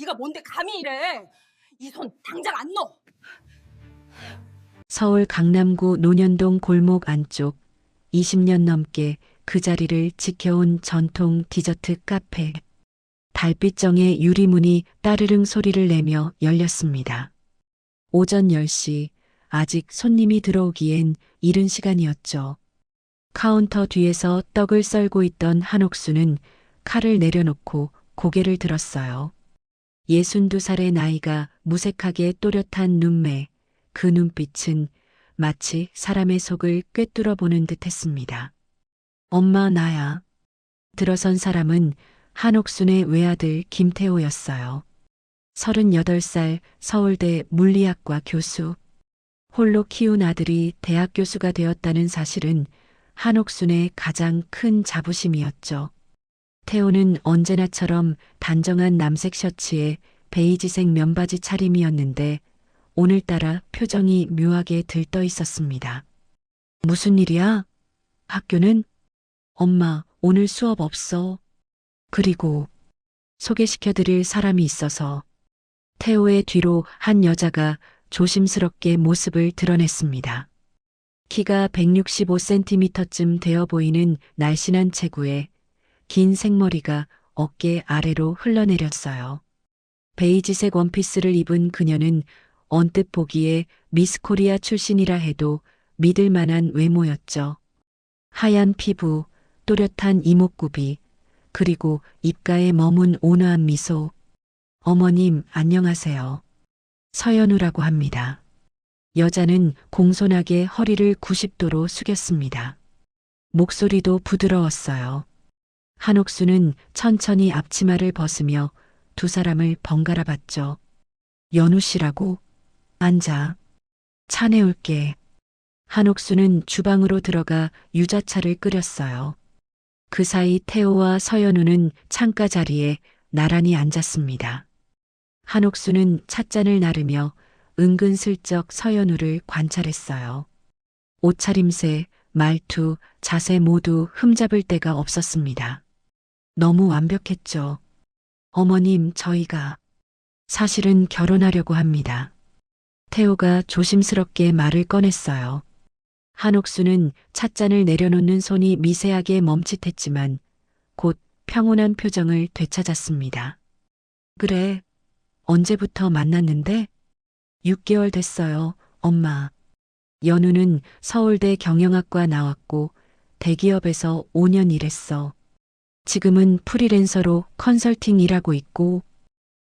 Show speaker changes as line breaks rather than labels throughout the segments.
네가 뭔데 감히 이래? 이 손 당장 안 넣어.
서울 강남구 논현동 골목 안쪽 20년 넘게 그 자리를 지켜온 전통 디저트 카페. 달빛정의 유리문이 따르릉 소리를 내며 열렸습니다. 오전 10시, 아직 손님이 들어오기엔 이른 시간이었죠. 카운터 뒤에서 떡을 썰고 있던 한옥수는 칼을 내려놓고 고개를 들었어요. 62살의 나이가 무색하게 또렷한 눈매, 그 눈빛은 마치 사람의 속을 꿰뚫어 보는 듯 했습니다. 엄마 나야. 들어선 사람은 한옥순의 외아들 김태호였어요. 38살 서울대 물리학과 교수. 홀로 키운 아들이 대학 교수가 되었다는 사실은 한옥순의 가장 큰 자부심이었죠. 태호는 언제나처럼 단정한 남색 셔츠에 베이지색 면바지 차림이었는데 오늘따라 표정이 묘하게 들떠 있었습니다. 무슨 일이야? 학교는? 엄마, 오늘 수업 없어. 그리고 소개시켜드릴 사람이 있어서. 태호의 뒤로 한 여자가 조심스럽게 모습을 드러냈습니다. 키가 165cm쯤 되어 보이는 날씬한 체구에 긴 생머리가 어깨 아래로 흘러내렸어요. 베이지색 원피스를 입은 그녀는 언뜻 보기에 미스 코리아 출신이라 해도 믿을 만한 외모였죠. 하얀 피부, 또렷한 이목구비, 그리고 입가에 머문 온화한 미소. 어머님, 안녕하세요. 서연우라고 합니다. 여자는 공손하게 허리를 90도로 숙였습니다. 목소리도 부드러웠어요. 한옥수는 천천히 앞치마를 벗으며 두 사람을 번갈아 봤죠. 연우 씨라고? 앉아. 차 내올게. 한옥수는 주방으로 들어가 유자차를 끓였어요. 그 사이 태호와 서연우는 창가 자리에 나란히 앉았습니다. 한옥수는 찻잔을 나르며 은근슬쩍 서연우를 관찰했어요. 옷차림새, 말투, 자세 모두 흠잡을 데가 없었습니다. 너무 완벽했죠. 어머님, 저희가 사실은 결혼하려고 합니다. 태호가 조심스럽게 말을 꺼냈어요. 한옥수는 찻잔을 내려놓는 손이 미세하게 멈칫했지만 곧 평온한 표정을 되찾았습니다. 그래, 언제부터 만났는데? 6개월 됐어요, 엄마. 연우는 서울대 경영학과 나왔고 대기업에서 5년 일했어. 지금은 프리랜서로 컨설팅 일하고 있고.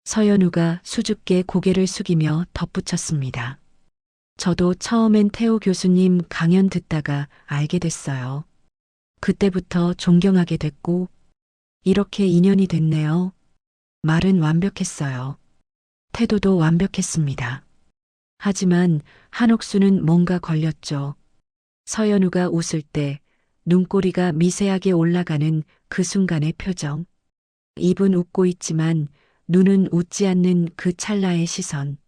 서연우가 수줍게 고개를 숙이며 덧붙였습니다. 저도 처음엔 태호 교수님 강연 듣다가 알게 됐어요. 그때부터 존경하게 됐고 이렇게 인연이 됐네요. 말은 완벽했어요. 태도도 완벽했습니다. 하지만 한옥수는 뭔가 걸렸죠. 서연우가 웃을 때 눈꼬리가 미세하게 올라가는 그 순간의 표정. 입은 웃고 있지만 눈은 웃지 않는 그 찰나의 시선.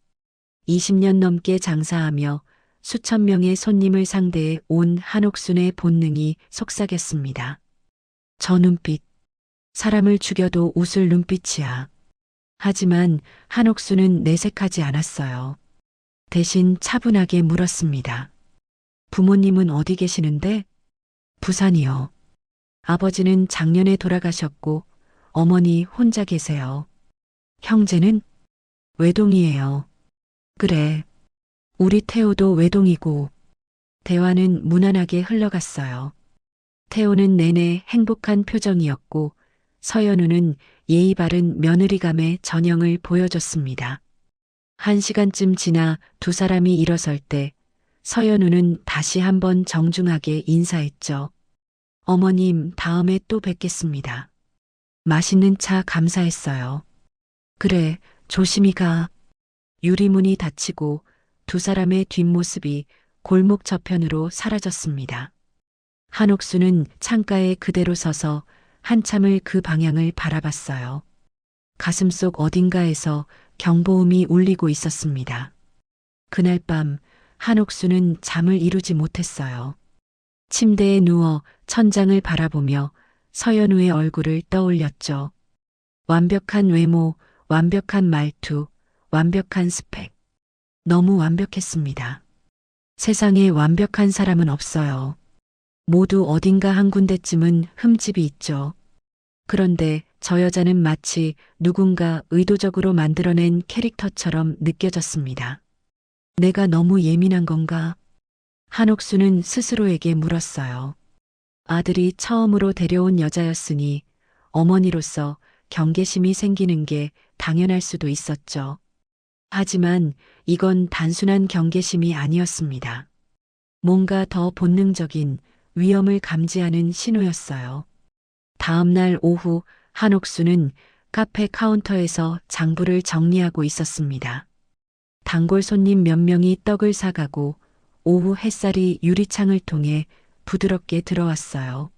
20년 넘게 장사하며 수천 명의 손님을 상대해 온 한옥순의 본능이 속삭였습니다. 저 눈빛, 사람을 죽여도 웃을 눈빛이야. 하지만 한옥수는 내색하지 않았어요. 대신 차분하게 물었습니다. 부모님은 어디 계시는데? 부산이요. 아버지는 작년에 돌아가셨고 어머니 혼자 계세요. 형제는? 외동이에요. 그래. 우리 태호도 외동이고. 대화는 무난하게 흘러갔어요. 태호는 내내 행복한 표정이었고 서연우는 예의 바른 며느리감의 전형을 보여줬습니다. 1시간쯤 지나 두 사람이 일어설 때 서연우는 다시 한번 정중하게 인사했죠. 어머님, 다음에 또 뵙겠습니다. 맛있는 차 감사했어요. 그래, 조심히 가. 유리문이 닫히고 두 사람의 뒷모습이 골목 저편으로 사라졌습니다. 한옥수는 창가에 그대로 서서 한참을 그 방향을 바라봤어요. 가슴속 어딘가에서 경보음이 울리고 있었습니다. 그날 밤 한옥수는 잠을 이루지 못했어요. 침대에 누워 천장을 바라보며 서연우의 얼굴을 떠올렸죠. 완벽한 외모, 완벽한 말투, 완벽한 스펙. 너무 완벽했습니다. 세상에 완벽한 사람은 없어요. 모두 어딘가 한 군데쯤은 흠집이 있죠. 그런데 저 여자는 마치 누군가 의도적으로 만들어낸 캐릭터처럼 느껴졌습니다. 내가 너무 예민한 건가? 한옥수는 스스로에게 물었어요. 아들이 처음으로 데려온 여자였으니 어머니로서 경계심이 생기는 게 당연할 수도 있었죠. 하지만 이건 단순한 경계심이 아니었습니다. 뭔가 더 본능적인 위험을 감지하는 신호였어요. 다음 날 오후 한옥수는 카페 카운터에서 장부를 정리하고 있었습니다. 단골 손님 몇 명이 떡을 사가고 오후 햇살이 유리창을 통해 부드럽게 들어왔어요.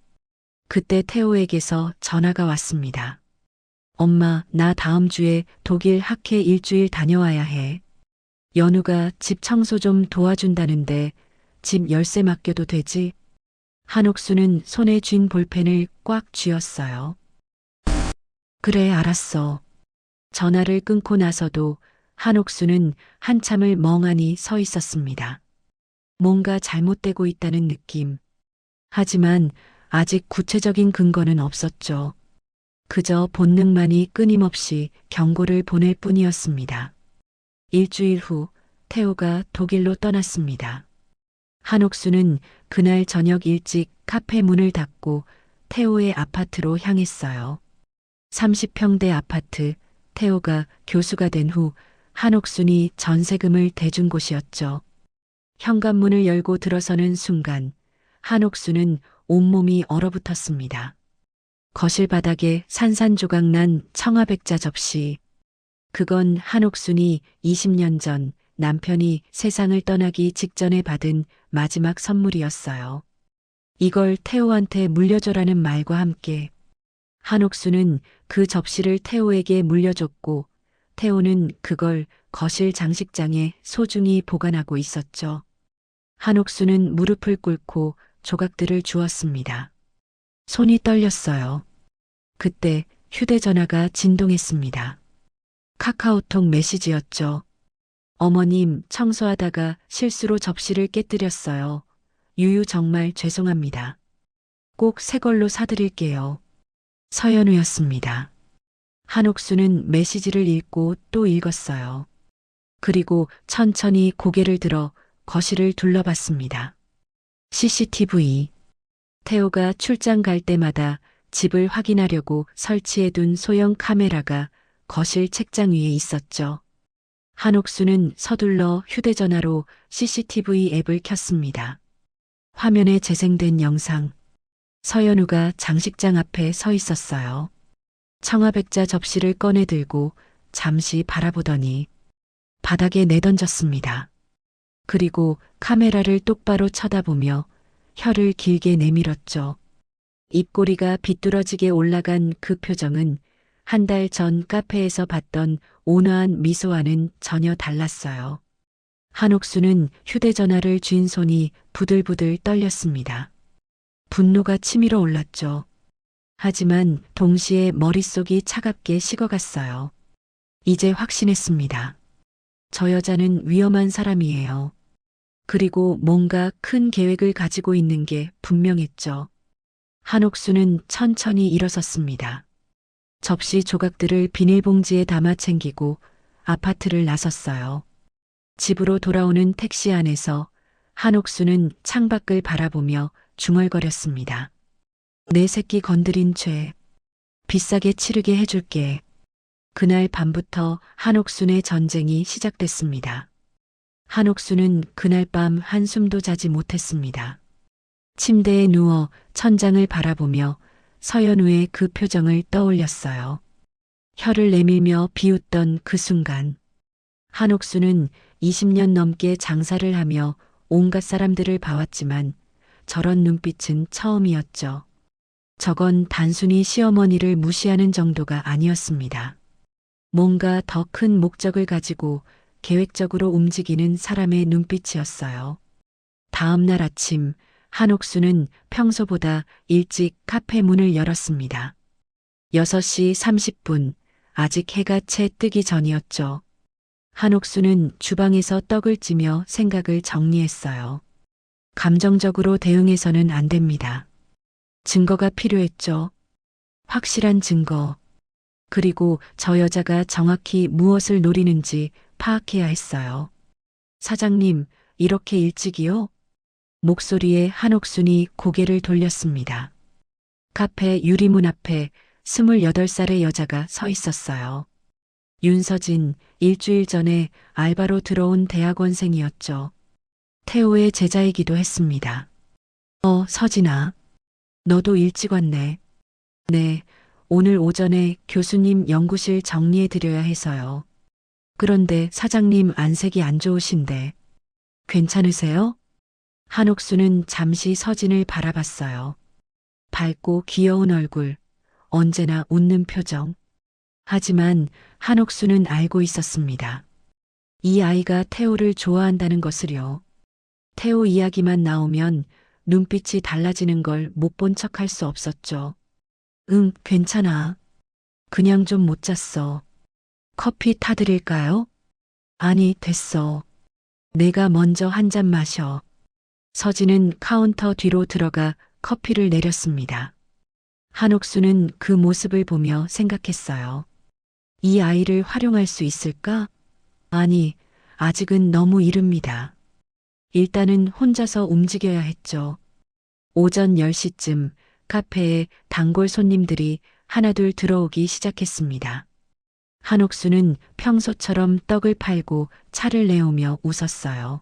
그때 태호에게서 전화가 왔습니다. 엄마, 나 다음 주에 독일 학회 일주일 다녀와야 해. 연우가 집 청소 좀 도와준다는데 집 열쇠 맡겨도 되지? 한옥수는 손에 쥔 볼펜을 꽉 쥐었어요. 그래, 알았어. 전화를 끊고 나서도 한옥수는 한참을 멍하니 서 있었습니다. 뭔가 잘못되고 있다는 느낌. 하지만 아직 구체적인 근거는 없었죠. 그저 본능만이 끊임없이 경고를 보낼 뿐이었습니다. 일주일 후 태호가 독일로 떠났습니다. 한옥수는 그날 저녁 일찍 카페 문을 닫고 태호의 아파트로 향했어요. 30평대 아파트, 태호가 교수가 된 후 한옥순이 전세금을 대준 곳이었죠. 현관문을 열고 들어서는 순간 한옥수는 온몸이 얼어붙었습니다. 거실 바닥에 산산조각난 청아백자 접시. 그건 한옥순이 20년 전 남편이 세상을 떠나기 직전에 받은 마지막 선물이었어요. 이걸 태호한테 물려줘라는 말과 함께 한옥수는 그 접시를 태호에게 물려줬고 태호는 그걸 거실 장식장에 소중히 보관하고 있었죠. 한옥수는 무릎을 꿇고 조각들을 주었습니다. 손이 떨렸어요. 그때 휴대전화가 진동했습니다. 카카오톡 메시지였죠. 어머님, 청소하다가 실수로 접시를 깨뜨렸어요. 유유 정말 죄송합니다. 꼭 새 걸로 사드릴게요. 서연우였습니다. 한옥수는 메시지를 읽고 또 읽었어요. 그리고 천천히 고개를 들어 거실을 둘러봤습니다. CCTV. 태호가 출장 갈 때마다 집을 확인하려고 설치해둔 소형 카메라가 거실 책장 위에 있었죠. 한옥수는 서둘러 휴대전화로 CCTV 앱을 켰습니다. 화면에 재생된 영상. 서연우가 장식장 앞에 서 있었어요. 청아백자 접시를 꺼내 들고 잠시 바라보더니 바닥에 내던졌습니다. 그리고 카메라를 똑바로 쳐다보며 혀를 길게 내밀었죠. 입꼬리가 비뚤어지게 올라간 그 표정은 한 달 전 카페에서 봤던 온화한 미소와는 전혀 달랐어요. 한옥수는 휴대전화를 쥔 손이 부들부들 떨렸습니다. 분노가 치밀어 올랐죠. 하지만 동시에 머릿속이 차갑게 식어갔어요. 이제 확신했습니다. 저 여자는 위험한 사람이에요. 그리고 뭔가 큰 계획을 가지고 있는 게 분명했죠. 한옥수는 천천히 일어섰습니다. 접시 조각들을 비닐봉지에 담아 챙기고 아파트를 나섰어요. 집으로 돌아오는 택시 안에서 한옥수는 창밖을 바라보며 중얼거렸습니다. 내 새끼 건드린 죄, 비싸게 치르게 해줄게. 그날 밤부터 한옥순의 전쟁이 시작됐습니다. 한옥수는 그날 밤 한숨도 자지 못했습니다. 침대에 누워 천장을 바라보며 서연우의 그 표정을 떠올렸어요. 혀를 내밀며 비웃던 그 순간 한옥수는 20년 넘게 장사를 하며 온갖 사람들을 봐왔지만 저런 눈빛은 처음이었죠. 저건 단순히 시어머니를 무시하는 정도가 아니었습니다. 뭔가 더 큰 목적을 가지고 계획적으로 움직이는 사람의 눈빛이었어요. 다음 날 아침 한옥수는 평소보다 일찍 카페 문을 열었습니다. 6시 30분 아직 해가 채 뜨기 전이었죠. 한옥수는 주방에서 떡을 찌며 생각을 정리했어요. 감정적으로 대응해서는 안 됩니다. 증거가 필요했죠. 확실한 증거. 그리고 저 여자가 정확히 무엇을 노리는지 파악해야 했어요. 사장님, 이렇게 일찍이요? 목소리에 한옥순이 고개를 돌렸습니다. 카페 유리문 앞에 28살의 여자가 서 있었어요. 윤서진, 일주일 전에 알바로 들어온 대학원생이었죠. 태호의 제자이기도 했습니다. 서진아. 너도 일찍 왔네. 네, 오늘 오전에 교수님 연구실 정리해 드려야 해서요. 그런데 사장님 안색이 안 좋으신데. 괜찮으세요? 한옥수는 잠시 서진을 바라봤어요. 밝고 귀여운 얼굴, 언제나 웃는 표정. 하지만 한옥수는 알고 있었습니다. 이 아이가 태호를 좋아한다는 것을요. 태호 이야기만 나오면 눈빛이 달라지는 걸 못 본 척할 수 없었죠. 응, 괜찮아. 그냥 좀 못 잤어. 커피 타드릴까요? 아니, 됐어. 내가 먼저 한 잔 마셔. 서진은 카운터 뒤로 들어가 커피를 내렸습니다. 한옥수는 그 모습을 보며 생각했어요. 이 아이를 활용할 수 있을까? 아니, 아직은 너무 이릅니다. 일단은 혼자서 움직여야 했죠. 오전 10시쯤 카페에 단골 손님들이 하나둘 들어오기 시작했습니다. 한옥수는 평소처럼 떡을 팔고 차를 내오며 웃었어요.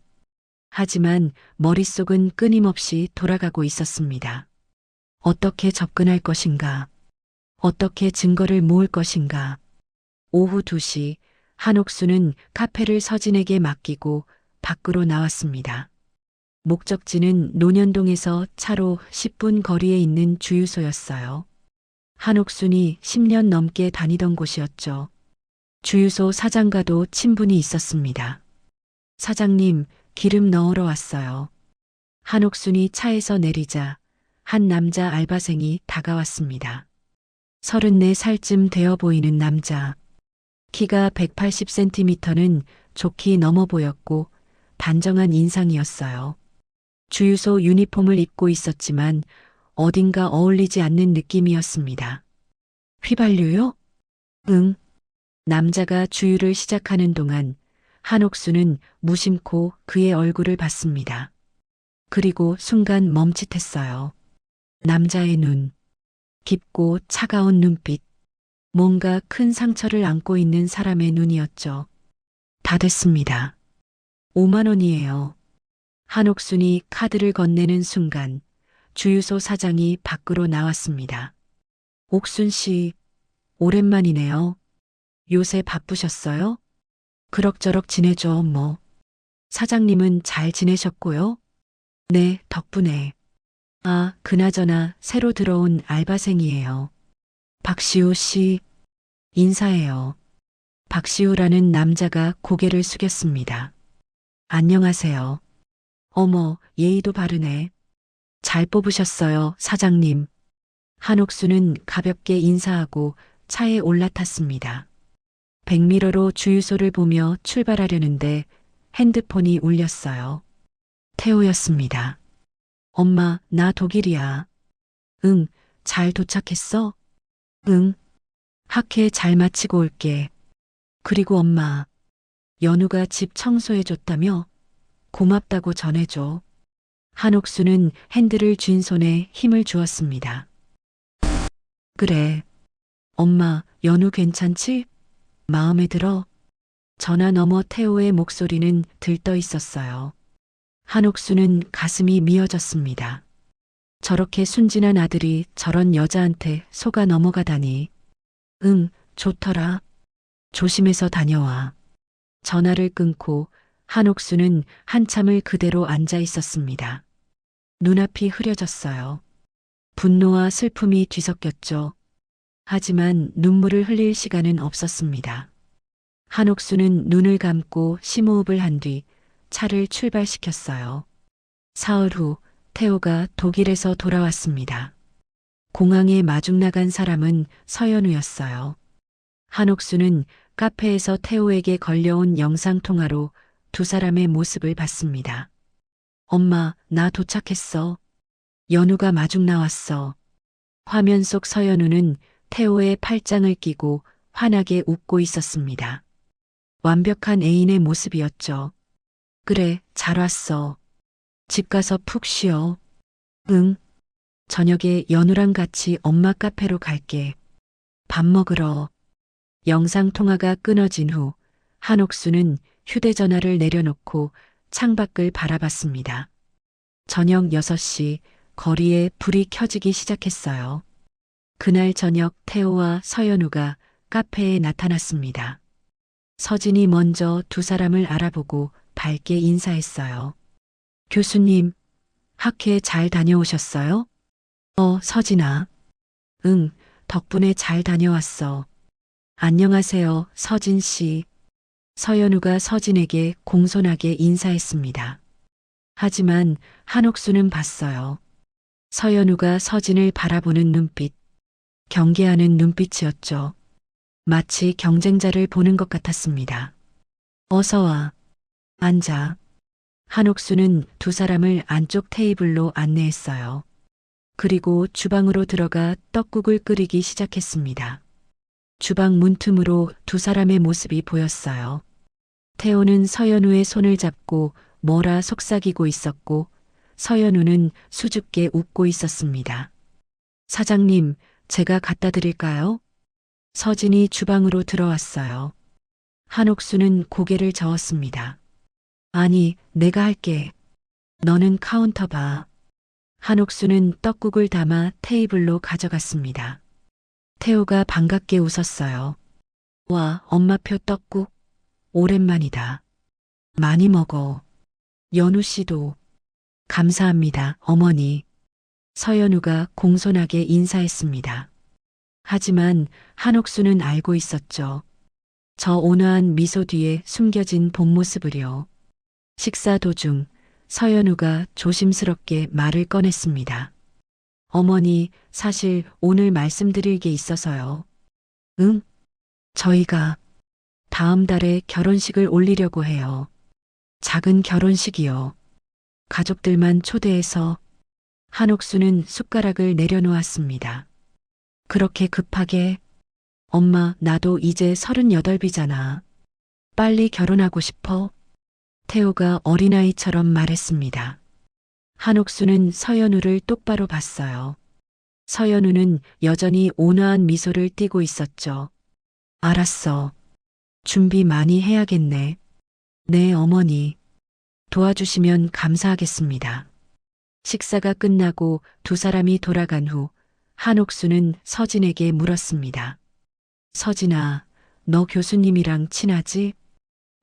하지만 머릿속은 끊임없이 돌아가고 있었습니다. 어떻게 접근할 것인가? 어떻게 증거를 모을 것인가? 오후 2시 한옥수는 카페를 서진에게 맡기고 밖으로 나왔습니다. 목적지는 논현동에서 차로 10분 거리에 있는 주유소였어요. 한옥순이 10년 넘게 다니던 곳이었죠. 주유소 사장과도 친분이 있었습니다. 사장님, 기름 넣으러 왔어요. 한옥순이 차에서 내리자 한 남자 알바생이 다가왔습니다. 34살쯤 되어 보이는 남자. 키가 180cm는 좋게 넘어 보였고 단정한 인상이었어요. 주유소 유니폼을 입고 있었지만 어딘가 어울리지 않는 느낌이었습니다. 휘발유요? 응. 남자가 주유를 시작하는 동안 한옥수는 무심코 그의 얼굴을 봤습니다. 그리고 순간 멈칫했어요. 남자의 눈. 깊고 차가운 눈빛. 뭔가 큰 상처를 안고 있는 사람의 눈이었죠. 다 됐습니다. 5만 원이에요. 한옥순이 카드를 건네는 순간 주유소 사장이 밖으로 나왔습니다. 옥순 씨, 오랜만이네요. 요새 바쁘셨어요? 그럭저럭 지내죠, 뭐. 사장님은 잘 지내셨고요? 네, 덕분에. 아, 그나저나 새로 들어온 알바생이에요. 박시우 씨, 인사해요. 박시우라는 남자가 고개를 숙였습니다. 안녕하세요. 어머, 예의도 바르네. 잘 뽑으셨어요, 사장님. 한옥수는 가볍게 인사하고 차에 올라탔습니다. 백미러로 주유소를 보며 출발하려는데 핸드폰이 울렸어요. 태호였습니다. 엄마, 나 독일이야. 응, 잘 도착했어? 응. 학회 잘 마치고 올게. 그리고 엄마, 연우가 집 청소해줬다며? 고맙다고 전해줘. 한옥수는 핸들을 쥔 손에 힘을 주었습니다. 그래. 엄마, 연우 괜찮지? 마음에 들어? 전화 너머 태호의 목소리는 들떠 있었어요. 한옥수는 가슴이 미어졌습니다. 저렇게 순진한 아들이 저런 여자한테 속아 넘어가다니. 응, 좋더라. 조심해서 다녀와. 전화를 끊고 한옥수는 한참을 그대로 앉아 있었습니다. 눈앞이 흐려졌어요. 분노와 슬픔이 뒤섞였죠. 하지만 눈물을 흘릴 시간은 없었습니다. 한옥수는 눈을 감고 심호흡을 한 뒤 차를 출발시켰어요. 사흘 후 태호가 독일에서 돌아왔습니다. 공항에 마중 나간 사람은 서연우였어요. 한옥수는 카페에서 태호에게 걸려온 영상통화로 두 사람의 모습을 봤습니다. 엄마, 나 도착했어. 연우가 마중 나왔어. 화면 속 서연우는 태호의 팔짱을 끼고 환하게 웃고 있었습니다. 완벽한 애인의 모습이었죠. 그래, 잘 왔어. 집 가서 푹 쉬어. 응. 저녁에 연우랑 같이 엄마 카페로 갈게. 밥 먹으러. 영상통화가 끊어진 후 한옥수는 휴대전화를 내려놓고 창밖을 바라봤습니다. 저녁 6시 거리에 불이 켜지기 시작했어요. 그날 저녁 태호와 서연우가 카페에 나타났습니다. 서진이 먼저 두 사람을 알아보고 밝게 인사했어요. 교수님, 학회 잘 다녀오셨어요? 서진아. 응, 덕분에 잘 다녀왔어. 안녕하세요, 서진 씨. 서연우가 서진에게 공손하게 인사했습니다. 하지만 한옥수는 봤어요. 서연우가 서진을 바라보는 눈빛, 경계하는 눈빛이었죠. 마치 경쟁자를 보는 것 같았습니다. 어서 와. 앉아. 한옥수는 두 사람을 안쪽 테이블로 안내했어요. 그리고 주방으로 들어가 떡국을 끓이기 시작했습니다. 주방 문틈으로 두 사람의 모습이 보였어요. 태호는 서연우의 손을 잡고 뭐라 속삭이고 있었고 서연우는 수줍게 웃고 있었습니다. 사장님, 제가 갖다 드릴까요? 서진이 주방으로 들어왔어요. 한옥수는 고개를 저었습니다. 아니, 내가 할게. 너는 카운터 봐. 한옥수는 떡국을 담아 테이블로 가져갔습니다. 태호가 반갑게 웃었어요. 와, 엄마표 떡국. 오랜만이다. 많이 먹어. 연우 씨도. 감사합니다, 어머니. 서연우가 공손하게 인사했습니다. 하지만 한옥수는 알고 있었죠. 저 온화한 미소 뒤에 숨겨진 본 모습을요. 식사 도중 서연우가 조심스럽게 말을 꺼냈습니다. 어머니, 사실 오늘 말씀드릴 게 있어서요. 응? 저희가 다음 달에 결혼식을 올리려고 해요. 작은 결혼식이요. 가족들만 초대해서. 한옥수는 숟가락을 내려놓았습니다. 그렇게 급하게? 엄마, 나도 이제 38이잖아. 빨리 결혼하고 싶어? 태호가 어린아이처럼 말했습니다. 한옥수는 서연우를 똑바로 봤어요. 서연우는 여전히 온화한 미소를 띠고 있었죠. 알았어. 준비 많이 해야겠네. 네, 어머니. 도와주시면 감사하겠습니다. 식사가 끝나고 두 사람이 돌아간 후 한옥수는 서진에게 물었습니다. 서진아, 너 교수님이랑 친하지?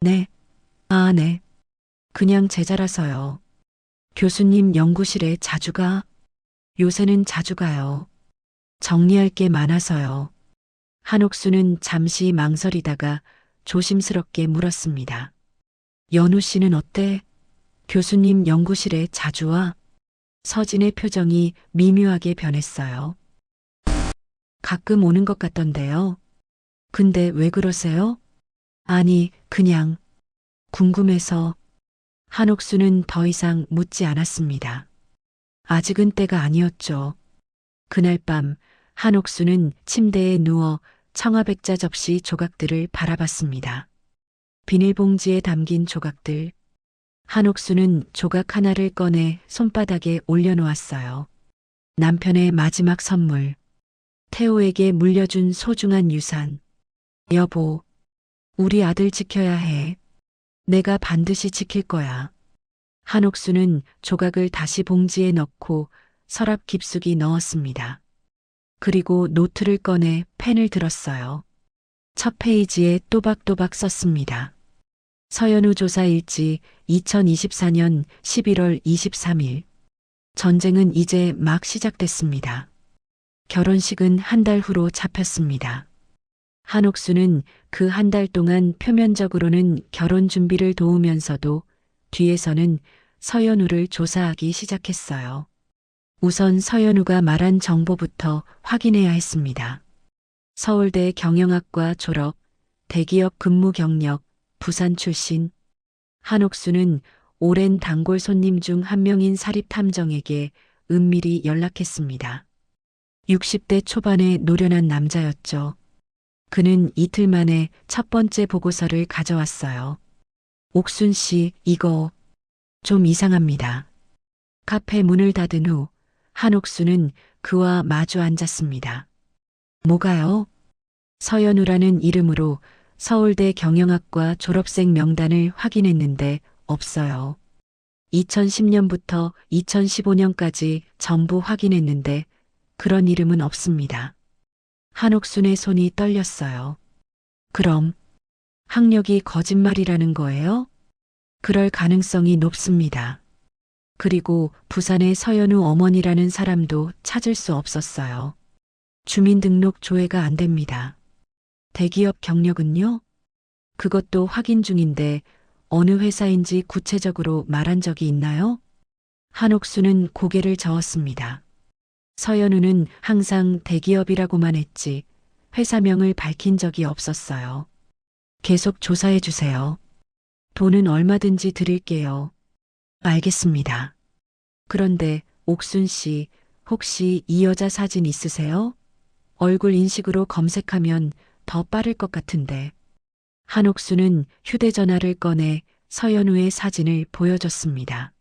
네. 아, 네. 그냥 제자라서요. 교수님 연구실에 자주 가? 요새는 자주 가요. 정리할 게 많아서요. 한옥수는 잠시 망설이다가 조심스럽게 물었습니다. 연우 씨는 어때? 교수님 연구실에 자주 와? 서진의 표정이 미묘하게 변했어요. 가끔 오는 것 같던데요. 근데 왜 그러세요? 아니, 그냥 궁금해서. 한옥수는 더 이상 묻지 않았습니다. 아직은 때가 아니었죠. 그날 밤 한옥수는 침대에 누워 청아백자 접시 조각들을 바라봤습니다. 비닐봉지에 담긴 조각들. 한옥수는 조각 하나를 꺼내 손바닥에 올려놓았어요. 남편의 마지막 선물. 태호에게 물려준 소중한 유산. 여보, 우리 아들 지켜야 해. 내가 반드시 지킬 거야. 한옥수는 조각을 다시 봉지에 넣고 서랍 깊숙이 넣었습니다. 그리고 노트를 꺼내 펜을 들었어요. 첫 페이지에 또박또박 썼습니다. 서연우 조사 일지 2024년 11월 23일. 전쟁은 이제 막 시작됐습니다. 결혼식은 한 달 후로 잡혔습니다. 한옥수는 그 한 달 동안 표면적으로는 결혼 준비를 도우면서도 뒤에서는 서연우를 조사하기 시작했어요. 우선 서연우가 말한 정보부터 확인해야 했습니다. 서울대 경영학과 졸업, 대기업 근무 경력, 부산 출신. 한옥수는 오랜 단골 손님 중 한 명인 사립탐정에게 은밀히 연락했습니다. 60대 초반의 노련한 남자였죠. 그는 이틀 만에 첫 번째 보고서를 가져왔어요. 옥순 씨, 이거 좀 이상합니다. 카페 문을 닫은 후 한옥수는 그와 마주 앉았습니다. 뭐가요? 서연우라는 이름으로 서울대 경영학과 졸업생 명단을 확인했는데 없어요. 2010년부터 2015년까지 전부 확인했는데 그런 이름은 없습니다. 한옥순의 손이 떨렸어요. 그럼 학력이 거짓말이라는 거예요? 그럴 가능성이 높습니다. 그리고 부산의 서연우 어머니라는 사람도 찾을 수 없었어요. 주민등록 조회가 안 됩니다. 대기업 경력은요? 그것도 확인 중인데 어느 회사인지 구체적으로 말한 적이 있나요? 한옥수는 고개를 저었습니다. 서연우는 항상 대기업이라고만 했지 회사명을 밝힌 적이 없었어요. 계속 조사해 주세요. 돈은 얼마든지 드릴게요. 알겠습니다. 그런데 옥순 씨, 혹시 이 여자 사진 있으세요? 얼굴 인식으로 검색하면 더 빠를 것 같은데. 한옥수는 휴대전화를 꺼내 서연우의 사진을 보여줬습니다.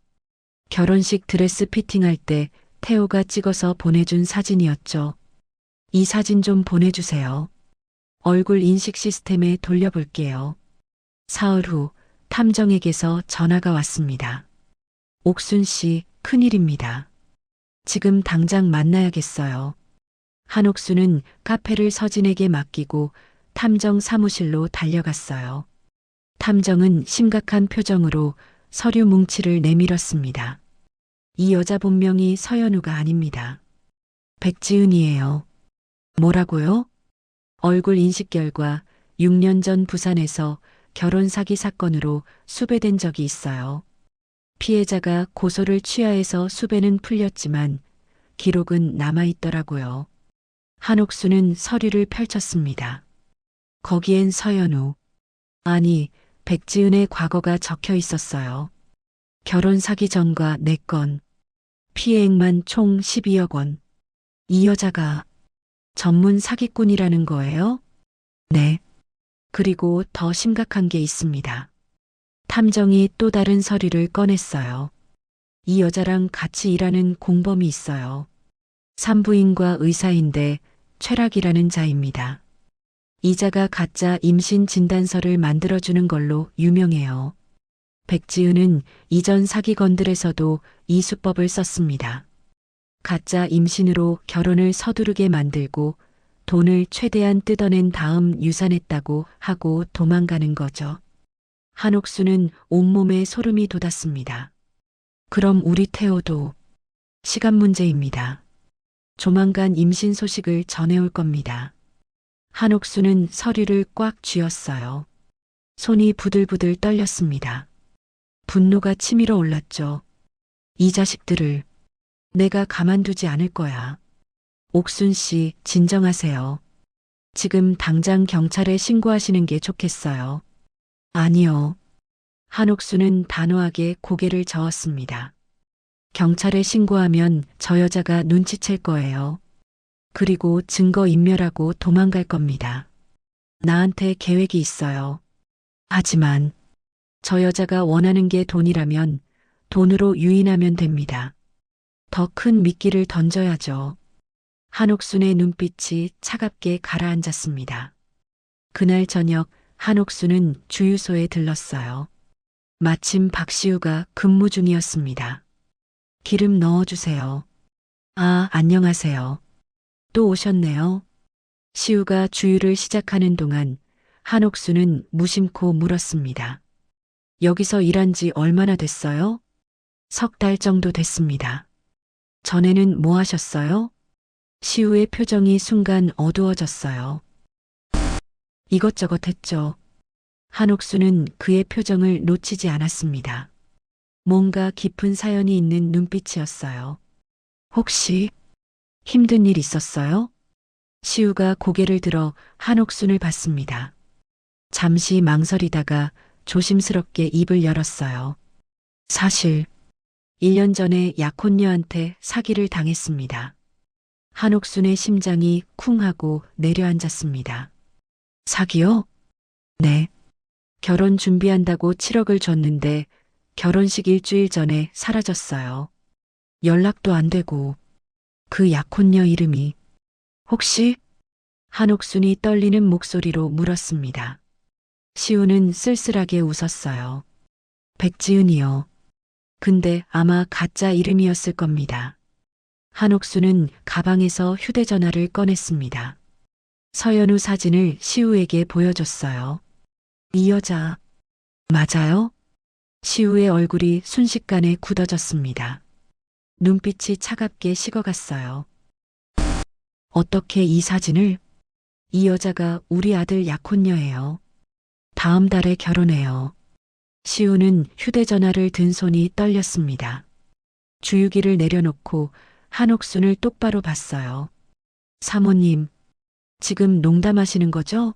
결혼식 드레스 피팅할 때 태호가 찍어서 보내준 사진이었죠. 이 사진 좀 보내주세요. 얼굴 인식 시스템에 돌려볼게요. 사흘 후 탐정에게서 전화가 왔습니다. 옥순 씨, 큰일입니다. 지금 당장 만나야겠어요. 한옥수는 카페를 서진에게 맡기고 탐정 사무실로 달려갔어요. 탐정은 심각한 표정으로 서류 뭉치를 내밀었습니다. 이 여자 본명이 서연우가 아닙니다. 백지은이에요. 뭐라고요? 얼굴 인식 결과 6년 전 부산에서 결혼 사기 사건으로 수배된 적이 있어요. 피해자가 고소를 취하해서 수배는 풀렸지만 기록은 남아있더라고요. 한옥수는 서류를 펼쳤습니다. 거기엔 서연우, 아니, 백지은의 과거가 적혀 있었어요. 결혼 사기 전과 4건, 피해액만 총 12억 원. 이 여자가 전문 사기꾼이라는 거예요? 네. 그리고 더 심각한 게 있습니다. 탐정이 또 다른 서류를 꺼냈어요. 이 여자랑 같이 일하는 공범이 있어요. 산부인과 의사인데 최락이라는 자입니다. 이자가 가짜 임신 진단서를 만들어주는 걸로 유명해요. 백지은은 이전 사기건들에서도 이 수법을 썼습니다. 가짜 임신으로 결혼을 서두르게 만들고 돈을 최대한 뜯어낸 다음 유산했다고 하고 도망가는 거죠. 한옥수는 온몸에 소름이 돋았습니다. 그럼 우리 태호도 시간 문제입니다. 조만간 임신 소식을 전해올 겁니다. 한옥수는 서류를 꽉 쥐었어요. 손이 부들부들 떨렸습니다. 분노가 치밀어 올랐죠. 이 자식들을 내가 가만두지 않을 거야. 옥순 씨, 진정하세요. 지금 당장 경찰에 신고하시는 게 좋겠어요. 아니요. 한옥수는 단호하게 고개를 저었습니다. 경찰에 신고하면 저 여자가 눈치챌 거예요. 그리고 증거 인멸하고 도망갈 겁니다. 나한테 계획이 있어요. 하지만 저 여자가 원하는 게 돈이라면 돈으로 유인하면 됩니다. 더 큰 미끼를 던져야죠. 한옥순의 눈빛이 차갑게 가라앉았습니다. 그날 저녁 한옥순은 주유소에 들렀어요. 마침 박시우가 근무 중이었습니다. 기름 넣어주세요. 아, 안녕하세요. 또 오셨네요. 시우가 주유를 시작하는 동안 한옥수는 무심코 물었습니다. 여기서 일한 지 얼마나 됐어요? 3달 정도 됐습니다. 전에는 뭐 하셨어요? 시우의 표정이 순간 어두워졌어요. 이것저것 했죠. 한옥수는 그의 표정을 놓치지 않았습니다. 뭔가 깊은 사연이 있는 눈빛이었어요. 혹시 힘든 일 있었어요? 시우가 고개를 들어 한옥순을 봤습니다. 잠시 망설이다가 조심스럽게 입을 열었어요. 사실 1년 전에 약혼녀한테 사기를 당했습니다. 한옥순의 심장이 쿵 하고 내려앉았습니다. 사기요? 네. 결혼 준비한다고 7억을 줬는데 결혼식 일주일 전에 사라졌어요. 연락도 안 되고 그 약혼녀 이름이 혹시? 한옥순이 떨리는 목소리로 물었습니다. 시우는 쓸쓸하게 웃었어요. 백지은이요. 근데 아마 가짜 이름이었을 겁니다. 한옥수는 가방에서 휴대전화를 꺼냈습니다. 서연우 사진을 시우에게 보여줬어요. 이 여자, 맞아요? 시우의 얼굴이 순식간에 굳어졌습니다. 눈빛이 차갑게 식어갔어요. 어떻게 이 사진을? 이 여자가 우리 아들 약혼녀예요. 다음 달에 결혼해요. 시우는 휴대전화를 든 손이 떨렸습니다. 주유기를 내려놓고 한옥순을 똑바로 봤어요. 사모님, 지금 농담하시는 거죠?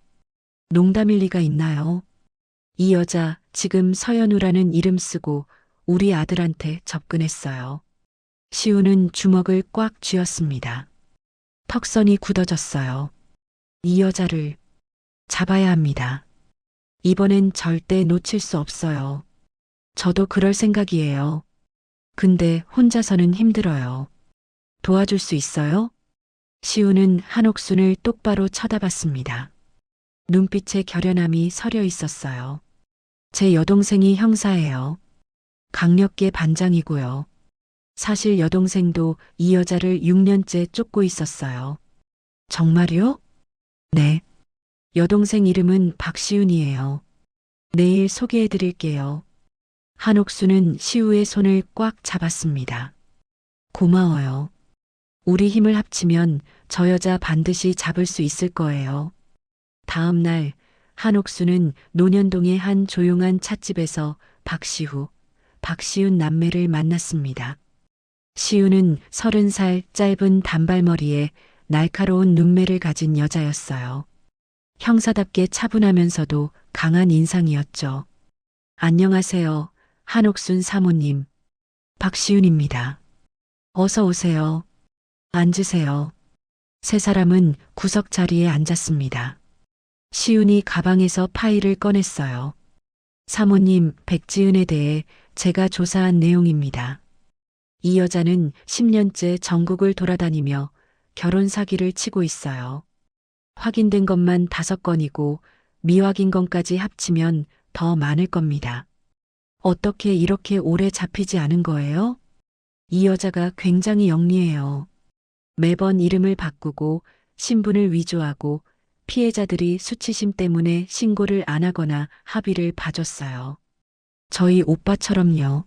농담일 리가 있나요? 이 여자 지금 서연우라는 이름 쓰고 우리 아들한테 접근했어요. 시우는 주먹을 꽉 쥐었습니다. 턱선이 굳어졌어요. 이 여자를 잡아야 합니다. 이번엔 절대 놓칠 수 없어요. 저도 그럴 생각이에요. 근데 혼자서는 힘들어요. 도와줄 수 있어요? 시우는 한옥순을 똑바로 쳐다봤습니다. 눈빛에 결연함이 서려 있었어요. 제 여동생이 형사예요. 강력계 반장이고요. 사실 여동생도 이 여자를 6년째 쫓고 있었어요. 정말요? 네. 여동생 이름은 박시윤이에요. 내일 소개해 드릴게요. 한옥수는 시우의 손을 꽉 잡았습니다. 고마워요. 우리 힘을 합치면 저 여자 반드시 잡을 수 있을 거예요. 다음 날 한옥수는 논현동의 한 조용한 찻집에서 박시윤 남매를 만났습니다. 시우는 30살 짧은 단발머리에 날카로운 눈매를 가진 여자였어요. 형사답게 차분하면서도 강한 인상이었죠. 안녕하세요. 한옥순 사모님. 박시윤입니다. 어서 오세요. 앉으세요. 세 사람은 구석 자리에 앉았습니다. 시윤이 가방에서 파일을 꺼냈어요. 사모님, 백지은에 대해 제가 조사한 내용입니다. 이 여자는 10년째 전국을 돌아다니며 결혼 사기를 치고 있어요. 확인된 것만 5건이고 미확인 건까지 합치면 더 많을 겁니다. 어떻게 이렇게 오래 잡히지 않은 거예요? 이 여자가 굉장히 영리해요. 매번 이름을 바꾸고 신분을 위조하고 피해자들이 수치심 때문에 신고를 안 하거나 합의를 봐줬어요. 저희 오빠처럼요.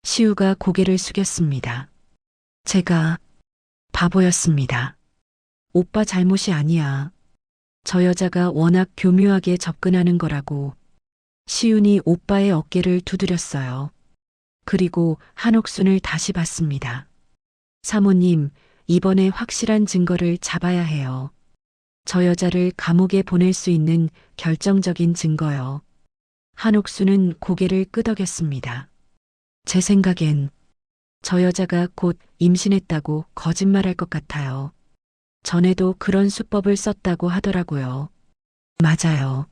시우가 고개를 숙였습니다. 제가 바보였습니다. 오빠 잘못이 아니야. 저 여자가 워낙 교묘하게 접근하는 거라고. 시윤이 오빠의 어깨를 두드렸어요. 그리고 한옥순을 다시 봤습니다. 사모님, 이번에 확실한 증거를 잡아야 해요. 저 여자를 감옥에 보낼 수 있는 결정적인 증거요. 한옥순은 고개를 끄덕였습니다. 제 생각엔 저 여자가 곧 임신했다고 거짓말할 것 같아요. 전에도 그런 수법을 썼다고 하더라고요. 맞아요.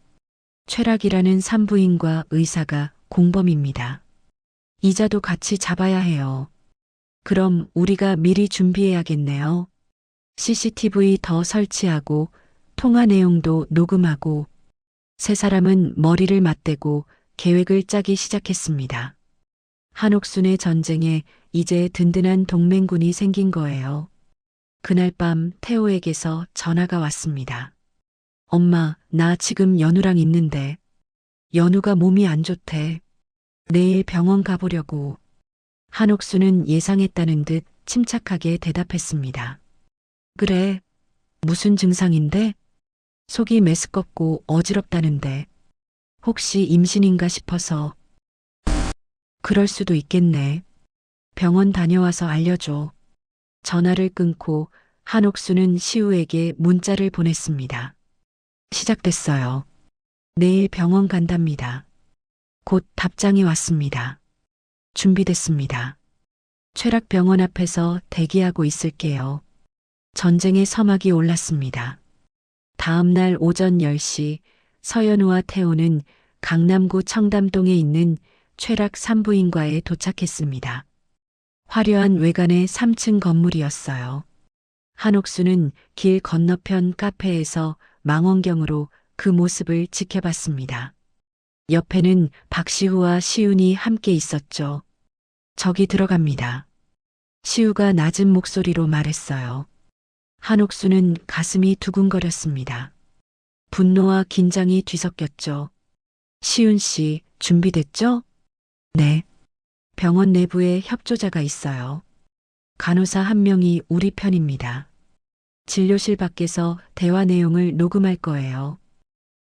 최락이라는 산부인과 의사가 공범입니다. 이자도 같이 잡아야 해요. 그럼 우리가 미리 준비해야겠네요. CCTV 더 설치하고 통화 내용도 녹음하고. 세 사람은 머리를 맞대고 계획을 짜기 시작했습니다. 한옥순의 전쟁에 이제 든든한 동맹군이 생긴 거예요. 그날 밤 태호에게서 전화가 왔습니다. 엄마, 나 지금 연우랑 있는데. 연우가 몸이 안 좋대. 내일 병원 가보려고. 한옥수는 예상했다는 듯 침착하게 대답했습니다. 그래, 무슨 증상인데? 속이 메스껍고 어지럽다는데. 혹시 임신인가 싶어서. 그럴 수도 있겠네. 병원 다녀와서 알려줘. 전화를 끊고 한옥수는 시우에게 문자를 보냈습니다. 시작됐어요. 내일 병원 간답니다. 곧 답장이 왔습니다. 준비됐습니다. 최락병원 앞에서 대기하고 있을게요. 전쟁의 서막이 올랐습니다. 다음 날 오전 10시 서연우와 태호는 강남구 청담동에 있는 최락 산부인과에 도착했습니다. 화려한 외관의 3층 건물이었어요. 한옥수는 길 건너편 카페에서 망원경으로 그 모습을 지켜봤습니다. 옆에는 박시우와 시윤이 함께 있었죠. 저기 들어갑니다. 시우가 낮은 목소리로 말했어요. 한옥수는 가슴이 두근거렸습니다. 분노와 긴장이 뒤섞였죠. 시윤 씨, 준비됐죠? 네. 병원 내부에 협조자가 있어요. 간호사 한 명이 우리 편입니다. 진료실 밖에서 대화 내용을 녹음할 거예요.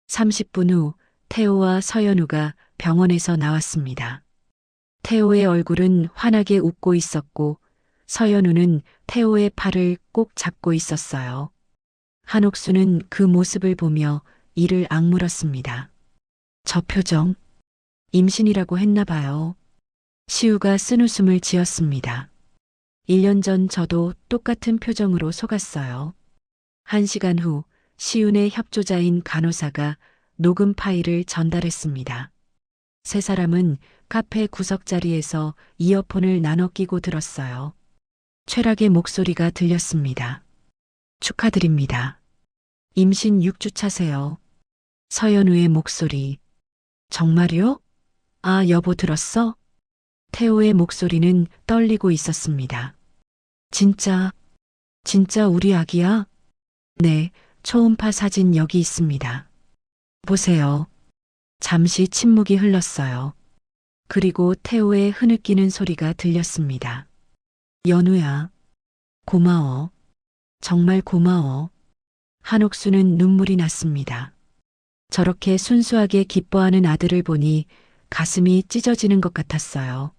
30분 후 태호와 서연우가 병원에서 나왔습니다. 태호의 얼굴은 환하게 웃고 있었고 서연우는 태호의 팔을 꼭 잡고 있었어요. 한옥수는 그 모습을 보며 이를 악물었습니다. 저 표정, 임신이라고 했나 봐요. 시우가 쓴웃음을 지었습니다. 1년 전 저도 똑같은 표정으로 속았어요. 1시간 후 시윤의 협조자인 간호사가 녹음 파일을 전달했습니다. 세 사람은 카페 구석자리에서 이어폰을 나눠 끼고 들었어요. 최락의 목소리가 들렸습니다. 축하드립니다. 임신 6주 차세요. 서연우의 목소리. 정말요? 아, 여보 들었어? 태호의 목소리는 떨리고 있었습니다. 진짜 우리 아기야? 네, 초음파 사진 여기 있습니다. 보세요. 잠시 침묵이 흘렀어요. 그리고 태호의 흐느끼는 소리가 들렸습니다. 연우야, 고마워. 정말 고마워. 한옥수는 눈물이 났습니다. 저렇게 순수하게 기뻐하는 아들을 보니 가슴이 찢어지는 것 같았어요.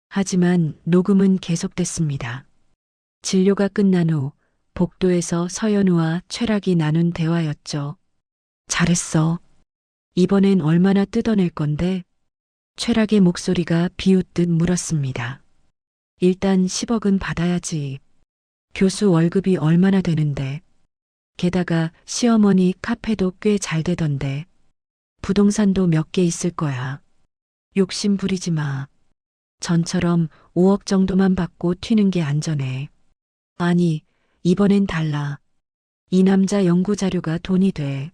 하지만 녹음은 계속됐습니다. 진료가 끝난 후 복도에서 서연우와 최락이 나눈 대화였죠. 잘했어. 이번엔 얼마나 뜯어낼 건데? 최락의 목소리가 비웃듯 물었습니다. 일단 10억은 받아야지. 교수 월급이 얼마나 되는데. 게다가 시어머니 카페도 꽤 잘 되던데. 부동산도 몇 개 있을 거야. 욕심 부리지 마. 전처럼 5억 정도만 받고 튀는 게 안전해. 아니, 이번엔 달라. 이 남자 연구 자료가 돈이 돼.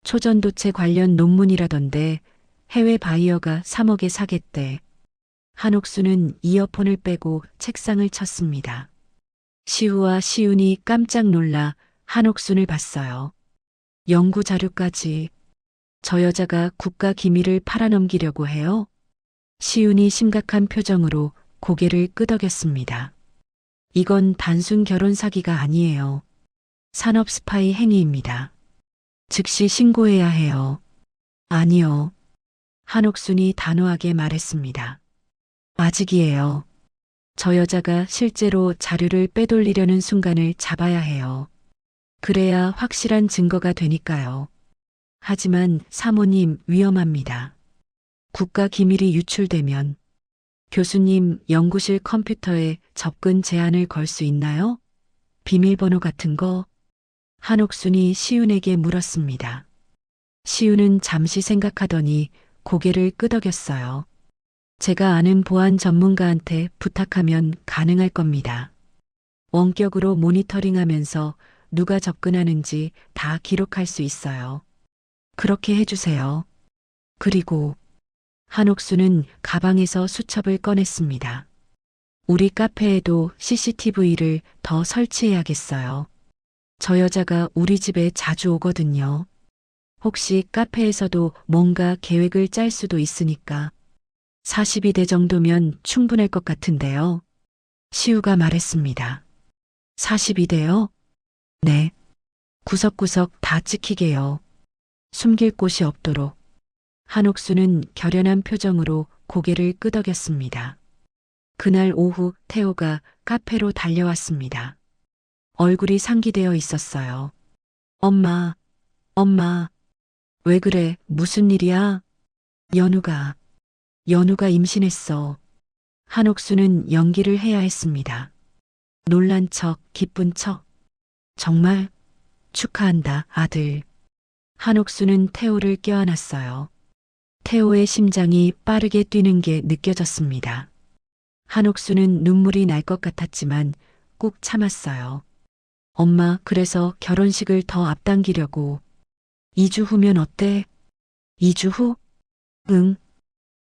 초전도체 관련 논문이라던데 해외 바이어가 3억에 사겠대. 한옥수는 이어폰을 빼고 책상을 쳤습니다. 시우와 시윤이 깜짝 놀라 한옥순을 봤어요. 연구 자료까지. 저 여자가 국가 기밀을 팔아넘기려고 해요? 시윤이 심각한 표정으로 고개를 끄덕였습니다. 이건 단순 결혼 사기가 아니에요. 산업 스파이 행위입니다. 즉시 신고해야 해요. 아니요. 한옥순이 단호하게 말했습니다. 아직이에요. 저 여자가 실제로 자료를 빼돌리려는 순간을 잡아야 해요. 그래야 확실한 증거가 되니까요. 하지만 사모님 위험합니다. 국가 기밀이 유출되면 교수님 연구실 컴퓨터에 접근 제한을 걸 수 있나요? 비밀번호 같은 거? 한옥순이 시윤에게 물었습니다. 시윤은 잠시 생각하더니 고개를 끄덕였어요. 제가 아는 보안 전문가한테 부탁하면 가능할 겁니다. 원격으로 모니터링하면서 누가 접근하는지 다 기록할 수 있어요. 그렇게 해주세요. 그리고 한옥수는 가방에서 수첩을 꺼냈습니다. 우리 카페에도 CCTV를 더 설치해야겠어요. 저 여자가 우리 집에 자주 오거든요. 혹시 카페에서도 뭔가 계획을 짤 수도 있으니까. 42대 정도면 충분할 것 같은데요. 시우가 말했습니다. 42대요? 네. 구석구석 다 찍히게요. 숨길 곳이 없도록. 한옥수는 결연한 표정으로 고개를 끄덕였습니다. 그날 오후 태호가 카페로 달려왔습니다. 얼굴이 상기되어 있었어요. 엄마, 엄마, 왜 그래? 무슨 일이야? 연우가 임신했어. 한옥수는 연기를 해야 했습니다. 놀란 척, 기쁜 척. 정말 축하한다, 아들. 한옥수는 태호를 껴안았어요. 태호의 심장이 빠르게 뛰는 게 느껴졌습니다. 한옥수는 눈물이 날 것 같았지만 꾹 참았어요. 엄마, 그래서 결혼식을 더 앞당기려고. 2주 후면 어때? 2주 후? 응.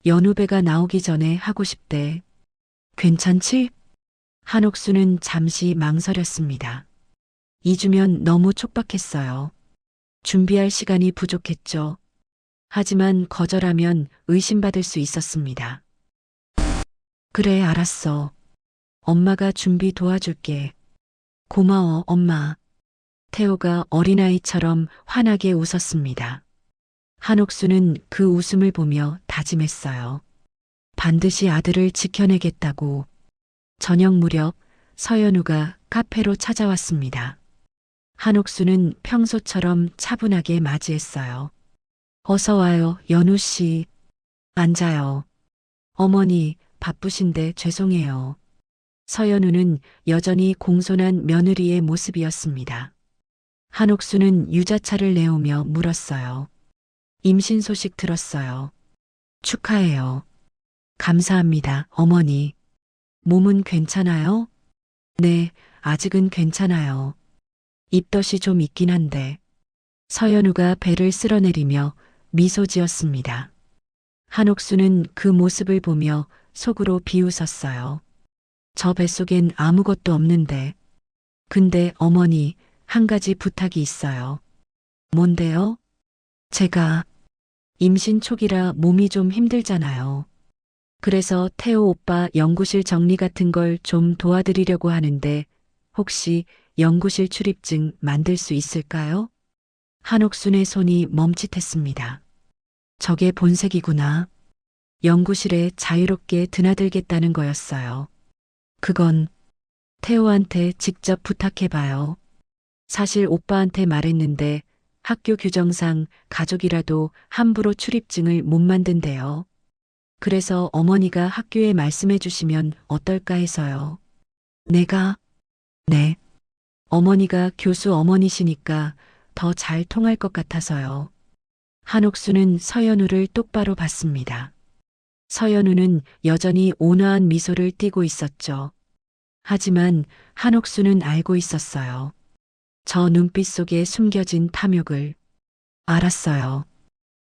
연후배가 나오기 전에 하고 싶대. 괜찮지? 한옥수는 잠시 망설였습니다. 2주면 너무 촉박했어요. 준비할 시간이 부족했죠. 하지만 거절하면 의심받을 수 있었습니다. 그래, 알았어. 엄마가 준비 도와줄게. 고마워, 엄마. 태호가 어린아이처럼 환하게 웃었습니다. 한옥수는 그 웃음을 보며 다짐했어요. 반드시 아들을 지켜내겠다고. 저녁 무렵 서연우가 카페로 찾아왔습니다. 한옥수는 평소처럼 차분하게 맞이했어요. 어서 와요, 연우 씨. 앉아요. 어머니, 바쁘신데 죄송해요. 서연우는 여전히 공손한 며느리의 모습이었습니다. 한옥수는 유자차를 내오며 물었어요. 임신 소식 들었어요. 축하해요. 감사합니다, 어머니. 몸은 괜찮아요? 네, 아직은 괜찮아요. 입덧이 좀 있긴 한데. 서연우가 배를 쓸어내리며 미소 지었습니다. 한옥수는 그 모습을 보며 속으로 비웃었어요. 저 뱃속엔 아무것도 없는데. 근데 어머니, 한 가지 부탁이 있어요. 뭔데요? 제가 임신 초기라 몸이 좀 힘들잖아요. 그래서 태호 오빠 연구실 정리 같은 걸 좀 도와드리려고 하는데 혹시 연구실 출입증 만들 수 있을까요? 한옥순의 손이 멈칫했습니다. 저게 본색이구나. 연구실에 자유롭게 드나들겠다는 거였어요. 그건 태호한테 직접 부탁해봐요. 사실 오빠한테 말했는데 학교 규정상 가족이라도 함부로 출입증을 못 만든대요. 그래서 어머니가 학교에 말씀해 주시면 어떨까 해서요. 내가? 네. 어머니가 교수 어머니시니까 더 잘 통할 것 같아서요. 한옥수는 서연우를 똑바로 봤습니다. 서연우는 여전히 온화한 미소를 띠고 있었죠. 하지만 한옥수는 알고 있었어요. 저 눈빛 속에 숨겨진 탐욕을. 알았어요.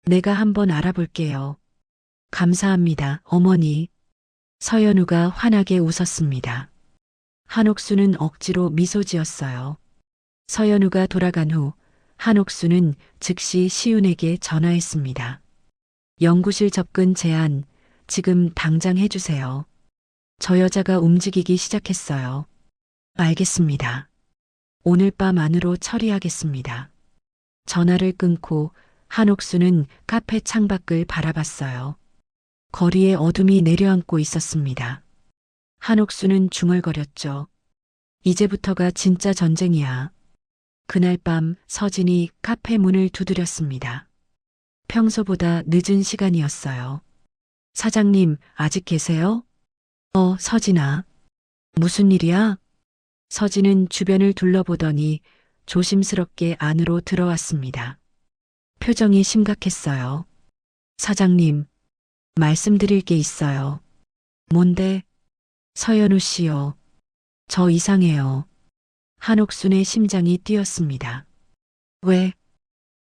내가 한번 알아볼게요. 감사합니다, 어머니. 서연우가 환하게 웃었습니다. 한옥수는 억지로 미소 지었어요. 서연우가 돌아간 후 한옥수는 즉시 시윤에게 전화했습니다. 연구실 접근 제한 지금 당장 해주세요. 저 여자가 움직이기 시작했어요. 알겠습니다. 오늘 밤 안으로 처리하겠습니다. 전화를 끊고 한옥수는 카페 창밖을 바라봤어요. 거리에 어둠이 내려앉고 있었습니다. 한옥수는 중얼거렸죠. 이제부터가 진짜 전쟁이야. 그날 밤 서진이 카페 문을 두드렸습니다. 평소보다 늦은 시간이었어요. 사장님, 아직 계세요? 서진아. 무슨 일이야? 서진은 주변을 둘러보더니 조심스럽게 안으로 들어왔습니다. 표정이 심각했어요. 사장님, 말씀드릴 게 있어요. 뭔데? 서연우 씨요. 저 이상해요. 한옥순의 심장이 뛰었습니다. 왜?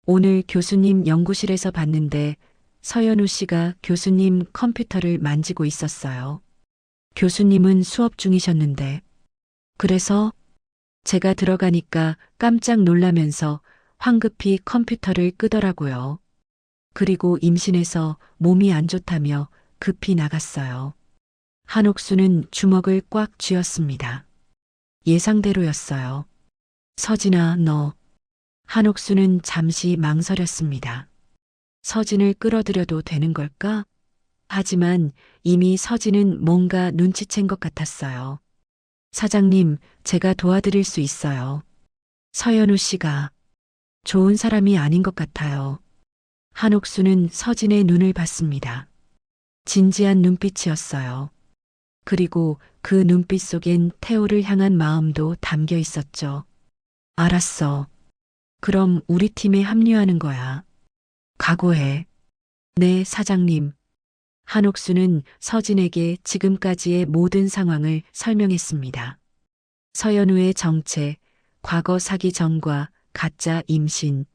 오늘 교수님 연구실에서 봤는데 서연우 씨가 교수님 컴퓨터를 만지고 있었어요. 교수님은 수업 중이셨는데. 그래서 제가 들어가니까 깜짝 놀라면서 황급히 컴퓨터를 끄더라고요. 그리고 임신해서 몸이 안 좋다며 급히 나갔어요. 한옥수는 주먹을 꽉 쥐었습니다. 예상대로였어요. 서진아, 너. 한옥수는 잠시 망설였습니다. 서진을 끌어들여도 되는 걸까? 하지만 이미 서진은 뭔가 눈치챈 것 같았어요. 사장님, 제가 도와드릴 수 있어요. 서연우 씨가 좋은 사람이 아닌 것 같아요. 한옥수는 서진의 눈을 봤습니다. 진지한 눈빛이었어요. 그리고 그 눈빛 속엔 태호를 향한 마음도 담겨 있었죠. 알았어. 그럼 우리 팀에 합류하는 거야. 각오해. 네, 사장님. 한옥수는 서진에게 지금까지의 모든 상황을 설명했습니다. 서연우의 정체, 과거 사기 전과 가짜 임신,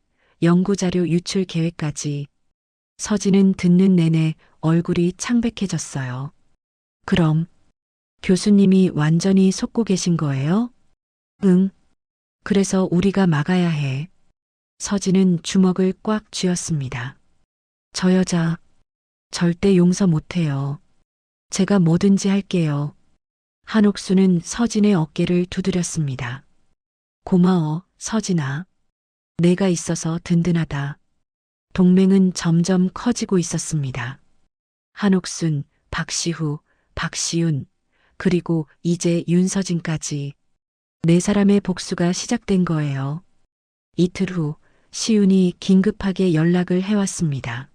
연구자료 유출 계획까지. 서진은 듣는 내내 얼굴이 창백해졌어요. 그럼 교수님이 완전히 속고 계신 거예요? 응. 그래서 우리가 막아야 해. 서진은 주먹을 꽉 쥐었습니다. 저 여자 절대 용서 못해요. 제가 뭐든지 할게요. 한옥수는 서진의 어깨를 두드렸습니다. 고마워, 서진아. 내가 있어서 든든하다. 동맹은 점점 커지고 있었습니다. 한옥순, 박시후, 박시윤, 그리고 이제 윤서진까지 네 사람의 복수가 시작된 거예요. 이틀 후 시윤이 긴급하게 연락을 해왔습니다.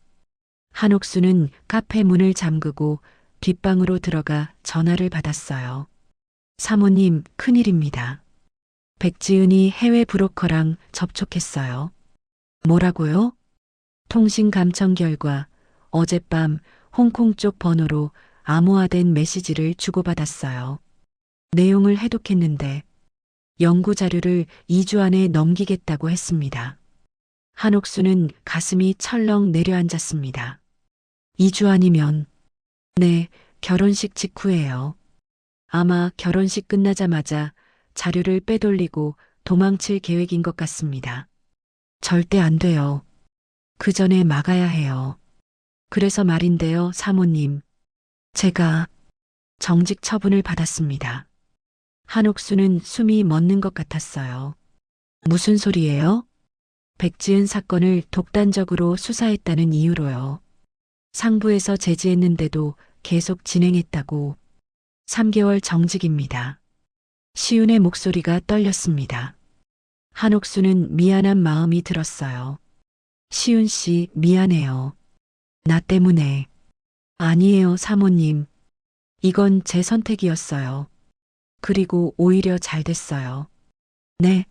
한옥수는 카페 문을 잠그고 뒷방으로 들어가 전화를 받았어요. 사모님, 큰일입니다. 백지은이 해외 브로커랑 접촉했어요. 뭐라고요? 통신 감청 결과 어젯밤 홍콩 쪽 번호로 암호화된 메시지를 주고받았어요. 내용을 해독했는데 연구 자료를 2주 안에 넘기겠다고 했습니다. 한옥수는 가슴이 철렁 내려앉았습니다. 2주 아니면, 네, 결혼식 직후예요. 아마 결혼식 끝나자마자 자료를 빼돌리고 도망칠 계획인 것 같습니다. 절대 안 돼요. 그 전에 막아야 해요. 그래서 말인데요, 사모님. 제가 정직 처분을 받았습니다. 한옥수는 숨이 멎는 것 같았어요. 무슨 소리예요? 백지은 사건을 독단적으로 수사했다는 이유로요. 상부에서 제지했는데도 계속 진행했다고. 3개월 정직입니다. 시윤의 목소리가 떨렸습니다. 한옥수는 미안한 마음이 들었어요. 시윤 씨, 미안해요. 나 때문에. 아니에요, 사모님. 이건 제 선택이었어요. 그리고 오히려 잘 됐어요. 네.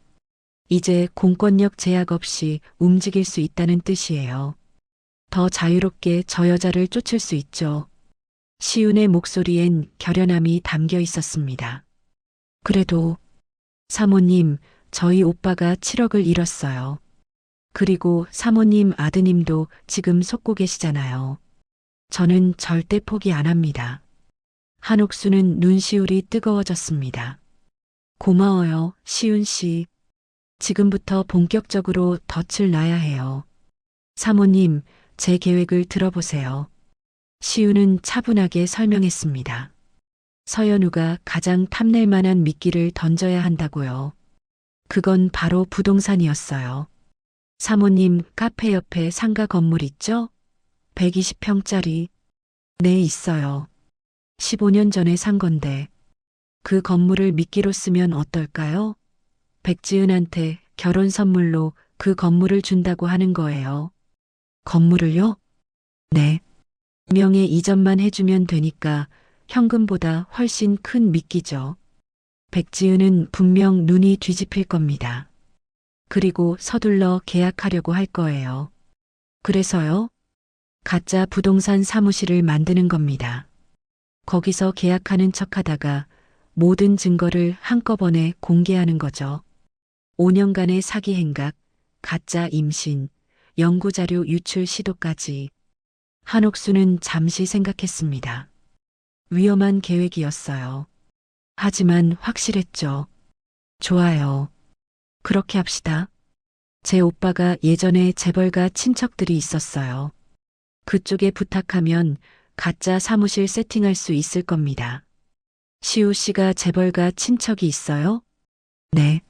이제 공권력 제약 없이 움직일 수 있다는 뜻이에요. 더 자유롭게 저 여자를 쫓을 수 있죠. 시윤의 목소리엔 결연함이 담겨 있었습니다. 그래도 사모님, 저희 오빠가 7억을 잃었어요. 그리고 사모님 아드님도 지금 속고 계시잖아요. 저는 절대 포기 안 합니다. 한옥수는 눈시울이 뜨거워졌습니다. 고마워요, 시윤 씨. 지금부터 본격적으로 덫을 놔야 해요. 사모님, 제 계획을 들어보세요. 시윤은 차분하게 설명했습니다. 서연우가 가장 탐낼 만한 미끼를 던져야 한다고요. 그건 바로 부동산이었어요. 사모님, 카페 옆에 상가 건물 있죠? 120평짜리. 네, 있어요. 15년 전에 산 건데 그 건물을 미끼로 쓰면 어떨까요? 백지은한테 결혼 선물로 그 건물을 준다고 하는 거예요. 건물을요? 네. 명예 이전만 해주면 되니까 현금보다 훨씬 큰 미끼죠. 백지은은 분명 눈이 뒤집힐 겁니다. 그리고 서둘러 계약하려고 할 거예요. 그래서요? 가짜 부동산 사무실을 만드는 겁니다. 거기서 계약하는 척 하다가 모든 증거를 한꺼번에 공개하는 거죠. 5년간의 사기 행각, 가짜 임신, 연구자료 유출 시도까지. 한옥수는 잠시 생각했습니다. 위험한 계획이었어요. 하지만 확실했죠. 좋아요. 그렇게 합시다. 제 오빠가 예전에 재벌가 친척들이 있었어요. 그쪽에 부탁하면 가짜 사무실 세팅할 수 있을 겁니다. 시우 씨가 재벌가 친척이 있어요? 네.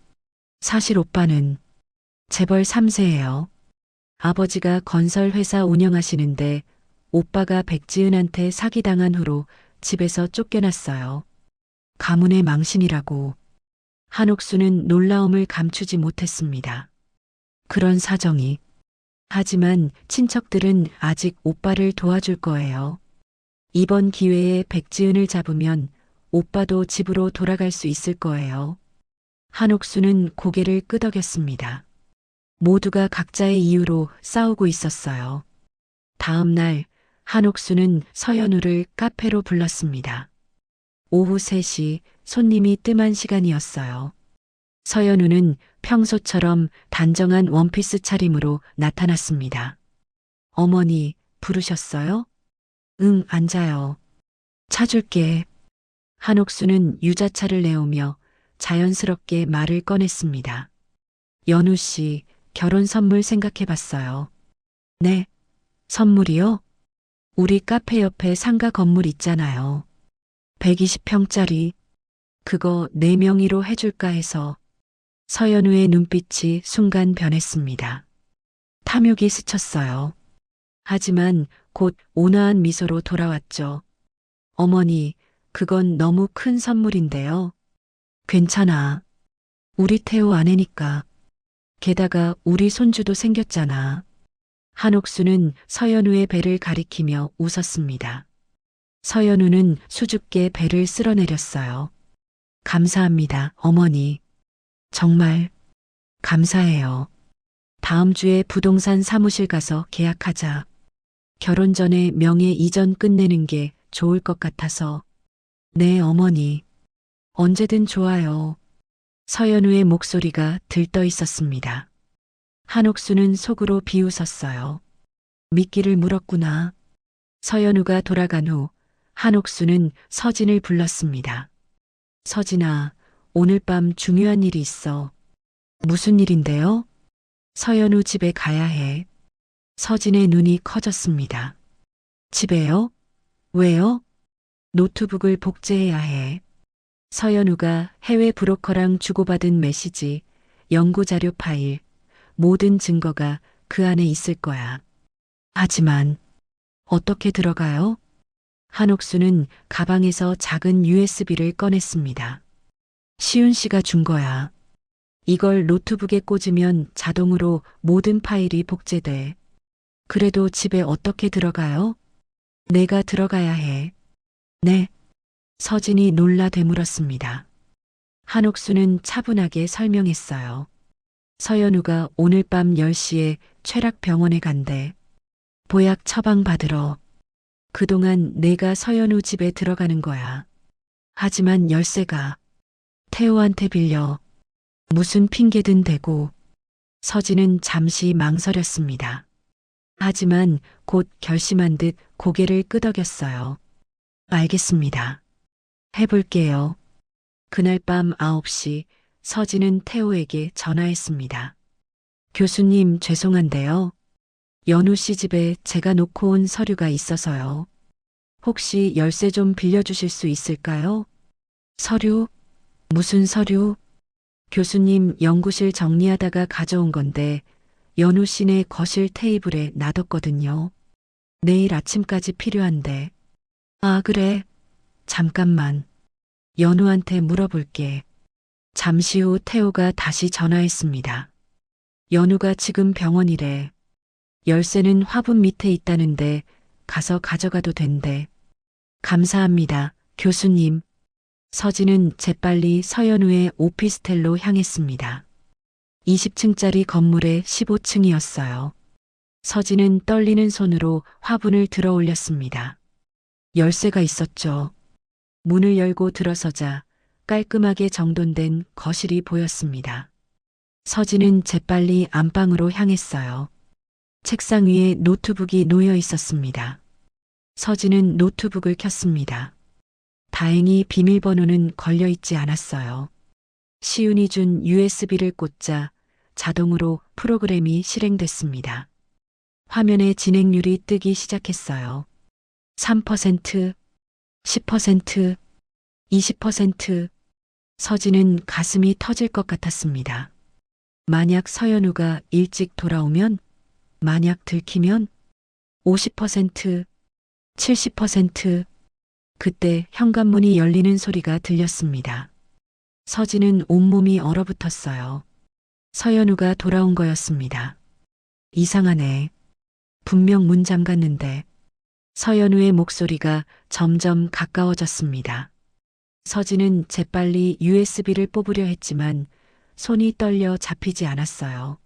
사실 오빠는 재벌 3세예요. 아버지가 건설회사 운영하시는데 오빠가 백지은한테 사기당한 후로 집에서 쫓겨났어요. 가문의 망신이라고. 한옥수는 놀라움을 감추지 못했습니다. 그런 사정이. 하지만 친척들은 아직 오빠를 도와줄 거예요. 이번 기회에 백지은을 잡으면 오빠도 집으로 돌아갈 수 있을 거예요. 한옥수는 고개를 끄덕였습니다. 모두가 각자의 이유로 싸우고 있었어요. 다음 날 한옥수는 서연우를 카페로 불렀습니다. 오후 3시 손님이 뜸한 시간이었어요. 서연우는 평소처럼 단정한 원피스 차림으로 나타났습니다. 어머니, 부르셨어요? 응, 앉아요. 차 줄게. 한옥수는 유자차를 내오며 자연스럽게 말을 꺼냈습니다. 연우 씨, 결혼 선물 생각해 봤어요. 네. 선물이요? 우리 카페 옆에 상가 건물 있잖아요. 120평짜리. 그거 4명이로 해줄까 해서. 서연우의 눈빛이 순간 변했습니다. 탐욕이 스쳤어요. 하지만 곧 온화한 미소로 돌아왔죠. 어머니, 그건 너무 큰 선물인데요. 괜찮아. 우리 태호 아내니까. 게다가 우리 손주도 생겼잖아. 한옥수는 서연우의 배를 가리키며 웃었습니다. 서연우는 수줍게 배를 쓸어내렸어요. 감사합니다, 어머니. 정말 감사해요. 다음 주에 부동산 사무실 가서 계약하자. 결혼 전에 명예 이전 끝내는 게 좋을 것 같아서. 네, 어머니. 언제든 좋아요. 서연우의 목소리가 들떠 있었습니다. 한옥수는 속으로 비웃었어요. 미끼를 물었구나. 서연우가 돌아간 후 한옥수는 서진을 불렀습니다. 서진아, 오늘 밤 중요한 일이 있어. 무슨 일인데요? 서연우 집에 가야 해. 서진의 눈이 커졌습니다. 집에요? 왜요? 노트북을 복제해야 해. 서연우가 해외 브로커랑 주고받은 메시지, 연구자료 파일, 모든 증거가 그 안에 있을 거야. 하지만 어떻게 들어가요? 한옥수는 가방에서 작은 USB를 꺼냈습니다. 시훈 씨가 준 거야. 이걸 노트북에 꽂으면 자동으로 모든 파일이 복제돼. 그래도 집에 어떻게 들어가요? 내가 들어가야 해. 네. 서진이 놀라 되물었습니다. 한옥수는 차분하게 설명했어요. 서연우가 오늘 밤 10시에 최락병원에 간대. 보약 처방 받으러. 그동안 내가 서연우 집에 들어가는 거야. 하지만 열쇠가 태호한테 빌려. 무슨 핑계든 대고. 서진은 잠시 망설였습니다. 하지만 곧 결심한 듯 고개를 끄덕였어요. 알겠습니다. 해볼게요. 그날 밤 9시 서진은 태호에게 전화했습니다. 교수님, 죄송한데요. 연우 씨 집에 제가 놓고 온 서류가 있어서요. 혹시 열쇠 좀 빌려주실 수 있을까요? 서류? 무슨 서류? 교수님 연구실 정리하다가 가져온 건데 연우 씨네 거실 테이블에 놔뒀거든요. 내일 아침까지 필요한데. 아, 그래. 잠깐만. 연우한테 물어볼게. 잠시 후 태호가 다시 전화했습니다. 연우가 지금 병원이래. 열쇠는 화분 밑에 있다는데 가서 가져가도 된대. 감사합니다, 교수님. 서진은 재빨리 서연우의 오피스텔로 향했습니다. 20층짜리 건물의 15층이었어요. 서진은 떨리는 손으로 화분을 들어 올렸습니다. 열쇠가 있었죠. 문을 열고 들어서자 깔끔하게 정돈된 거실이 보였습니다. 서진은 재빨리 안방으로 향했어요. 책상 위에 노트북이 놓여 있었습니다. 서진은 노트북을 켰습니다. 다행히 비밀번호는 걸려 있지 않았어요. 시윤이 준 USB를 꽂자 자동으로 프로그램이 실행됐습니다. 화면에 진행률이 뜨기 시작했어요. 3%, 10%, 20%. 서진은 가슴이 터질 것 같았습니다. 만약 서연우가 일찍 돌아오면, 만약 들키면 50%, 70%. 그때 현관문이 열리는 소리가 들렸습니다. 서진은 온몸이 얼어붙었어요. 서연우가 돌아온 거였습니다. 이상하네. 분명 문 잠갔는데. 서연우의 목소리가 점점 가까워졌습니다. 서진은 재빨리 USB를 뽑으려 했지만 손이 떨려 잡히지 않았어요.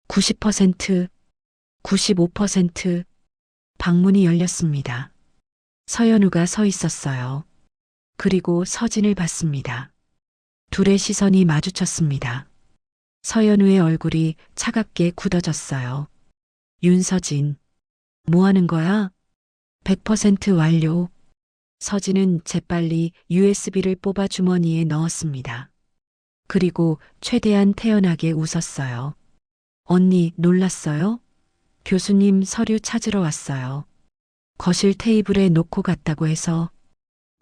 90%, 95%, 방문이 열렸습니다. 서연우가 서 있었어요. 그리고 서진을 봤습니다. 둘의 시선이 마주쳤습니다. 서연우의 얼굴이 차갑게 굳어졌어요. 윤서진, 뭐 하는 거야? 100% 완료. 서진은 재빨리 USB를 뽑아 주머니에 넣었습니다. 그리고 최대한 태연하게 웃었어요. 언니, 놀랐어요? 교수님 서류 찾으러 왔어요. 거실 테이블에 놓고 갔다고 해서.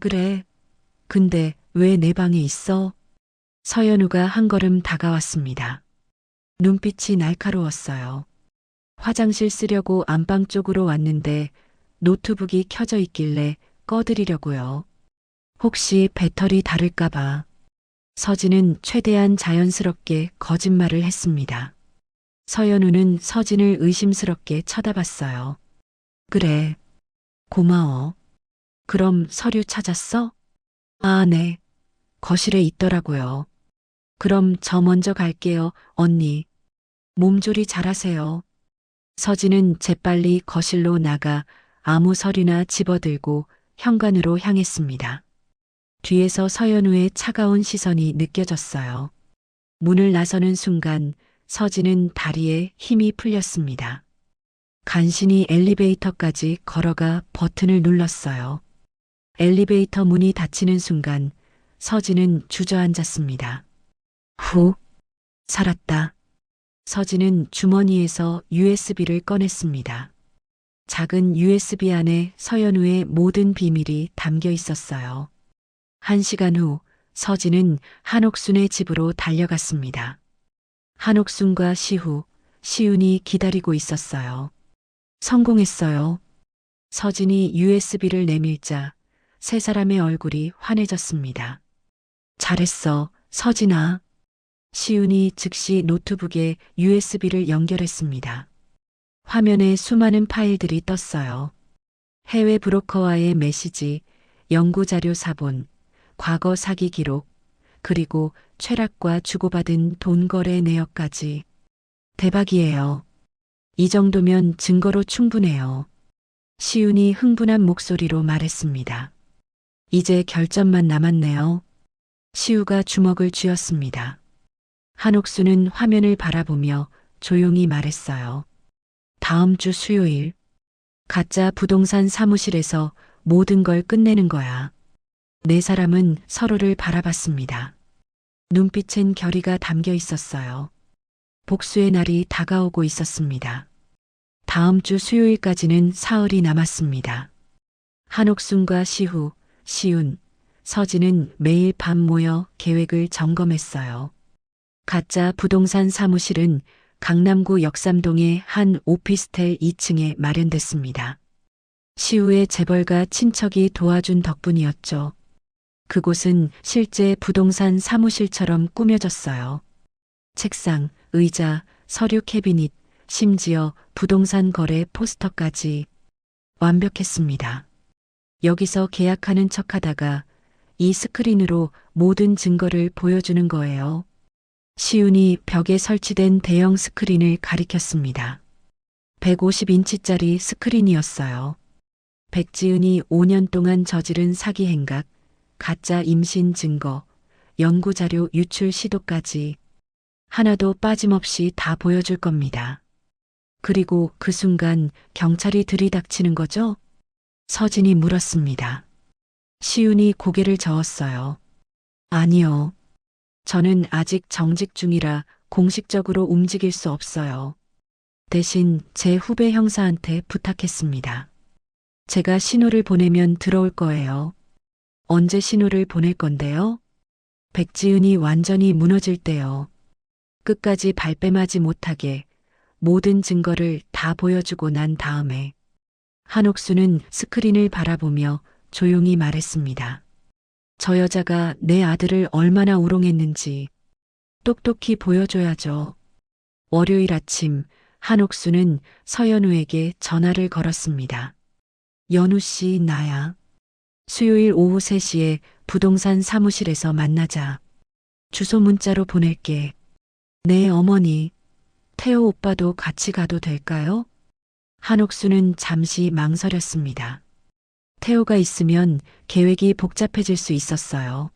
그래. 근데 왜 내 방에 있어? 서연우가 한 걸음 다가왔습니다. 눈빛이 날카로웠어요. 화장실 쓰려고 안방 쪽으로 왔는데 노트북이 켜져 있길래 꺼드리려고요. 혹시 배터리 다를까봐. 서진은 최대한 자연스럽게 거짓말을 했습니다. 서연우는 서진을 의심스럽게 쳐다봤어요. 그래. 고마워. 그럼 서류 찾았어? 아, 네. 거실에 있더라고요. 그럼 저 먼저 갈게요, 언니. 몸조리 잘하세요. 서진은 재빨리 거실로 나가 아무 서류나 집어들고 현관으로 향했습니다. 뒤에서 서연우의 차가운 시선이 느껴졌어요. 문을 나서는 순간 서진은 다리에 힘이 풀렸습니다. 간신히 엘리베이터까지 걸어가 버튼을 눌렀어요. 엘리베이터 문이 닫히는 순간 서진은 주저앉았습니다. 후, 살았다. 서진은 주머니에서 USB를 꺼냈습니다. 작은 USB 안에 서연우의 모든 비밀이 담겨 있었어요. 1시간 후 서진은 한옥순의 집으로 달려갔습니다. 한옥순과 시훈이 기다리고 있었어요. 성공했어요. 서진이 USB를 내밀자 세 사람의 얼굴이 환해졌습니다. 잘했어, 서진아. 시훈이 즉시 노트북에 USB를 연결했습니다. 화면에 수많은 파일들이 떴어요. 해외 브로커와의 메시지, 연구자료 사본, 과거 사기 기록, 그리고 최락과 주고받은 돈 거래 내역까지. 대박이에요. 이 정도면 증거로 충분해요. 시훈이 흥분한 목소리로 말했습니다. 이제 결점만 남았네요. 시우가 주먹을 쥐었습니다. 한옥수는 화면을 바라보며 조용히 말했어요. 다음 주 수요일, 가짜 부동산 사무실에서 모든 걸 끝내는 거야. 네 사람은 서로를 바라봤습니다. 눈빛엔 결의가 담겨 있었어요. 복수의 날이 다가오고 있었습니다. 다음 주 수요일까지는 사흘이 남았습니다. 한옥순과 시훈, 서진은 매일 밤 모여 계획을 점검했어요. 가짜 부동산 사무실은 강남구 역삼동의 한 오피스텔 2층에 마련됐습니다. 시우의 재벌가 친척이 도와준 덕분이었죠. 그곳은 실제 부동산 사무실처럼 꾸며졌어요. 책상, 의자, 서류 캐비닛, 심지어 부동산 거래 포스터까지 완벽했습니다. 여기서 계약하는 척하다가 이 스크린으로 모든 증거를 보여주는 거예요. 시훈이 벽에 설치된 대형 스크린을 가리켰습니다. 150인치짜리 스크린이었어요. 백지은이 5년 동안 저지른 사기 행각, 가짜 임신 증거, 연구자료 유출 시도까지 하나도 빠짐없이 다 보여줄 겁니다. 그리고 그 순간 경찰이 들이닥치는 거죠? 서진이 물었습니다. 시훈이 고개를 저었어요. 아니요. 저는 아직 정직 중이라 공식적으로 움직일 수 없어요. 대신 제 후배 형사한테 부탁했습니다. 제가 신호를 보내면 들어올 거예요. 언제 신호를 보낼 건데요? 백지은이 완전히 무너질 때요. 끝까지 발뺌하지 못하게 모든 증거를 다 보여주고 난 다음에. 한옥수는 스크린을 바라보며 조용히 말했습니다. 저 여자가 내 아들을 얼마나 우롱했는지 똑똑히 보여줘야죠. 월요일 아침 한옥수는 서연우에게 전화를 걸었습니다. 연우 씨, 나야. 수요일 오후 3시에 부동산 사무실에서 만나자. 주소 문자로 보낼게. 네, 어머니. 태호 오빠도 같이 가도 될까요? 한옥수는 잠시 망설였습니다. 태호가 있으면 계획이 복잡해질 수 있었어요.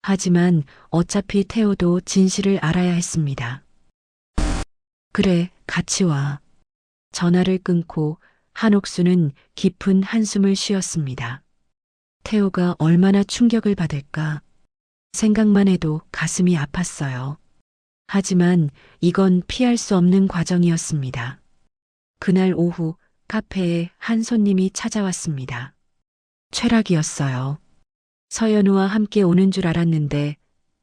하지만 어차피 태호도 진실을 알아야 했습니다. 그래, 같이 와. 전화를 끊고 한옥수는 깊은 한숨을 쉬었습니다. 태호가 얼마나 충격을 받을까 생각만 해도 가슴이 아팠어요. 하지만 이건 피할 수 없는 과정이었습니다. 그날 오후 카페에 한 손님이 찾아왔습니다. 최락이었어요. 서연우와 함께 오는 줄 알았는데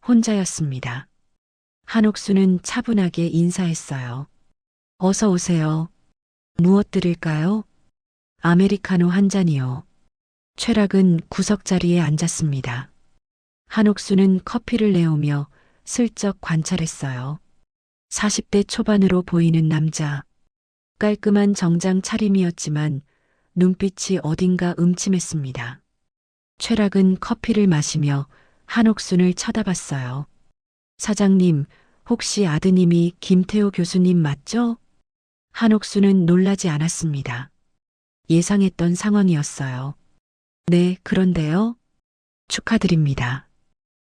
혼자였습니다. 한옥수는 차분하게 인사했어요. 어서 오세요. 무엇 드릴까요? 아메리카노 한 잔이요. 최락은 구석자리에 앉았습니다. 한옥수는 커피를 내오며 슬쩍 관찰했어요. 40대 초반으로 보이는 남자. 깔끔한 정장 차림이었지만 눈빛이 어딘가 음침했습니다. 최락은 커피를 마시며 한옥순을 쳐다봤어요. 사장님, 혹시 아드님이 김태호 교수님 맞죠? 한옥수는 놀라지 않았습니다. 예상했던 상황이었어요. 네, 그런데요. 축하드립니다.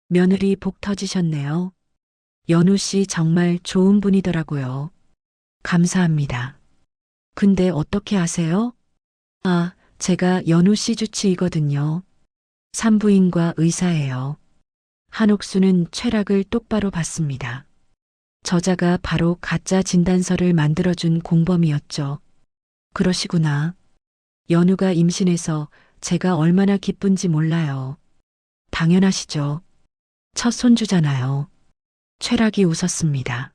며느리 복 터지셨네요. 연우 씨 정말 좋은 분이더라고요. 감사합니다. 근데 어떻게 아세요? 아, 제가 연우 씨 주치이거든요. 산부인과 의사예요. 한옥수는 최락을 똑바로 봤습니다. 저자가 바로 가짜 진단서를 만들어준 공범이었죠. 그러시구나. 연우가 임신해서 제가 얼마나 기쁜지 몰라요. 당연하시죠. 첫 손주잖아요. 최락이 웃었습니다.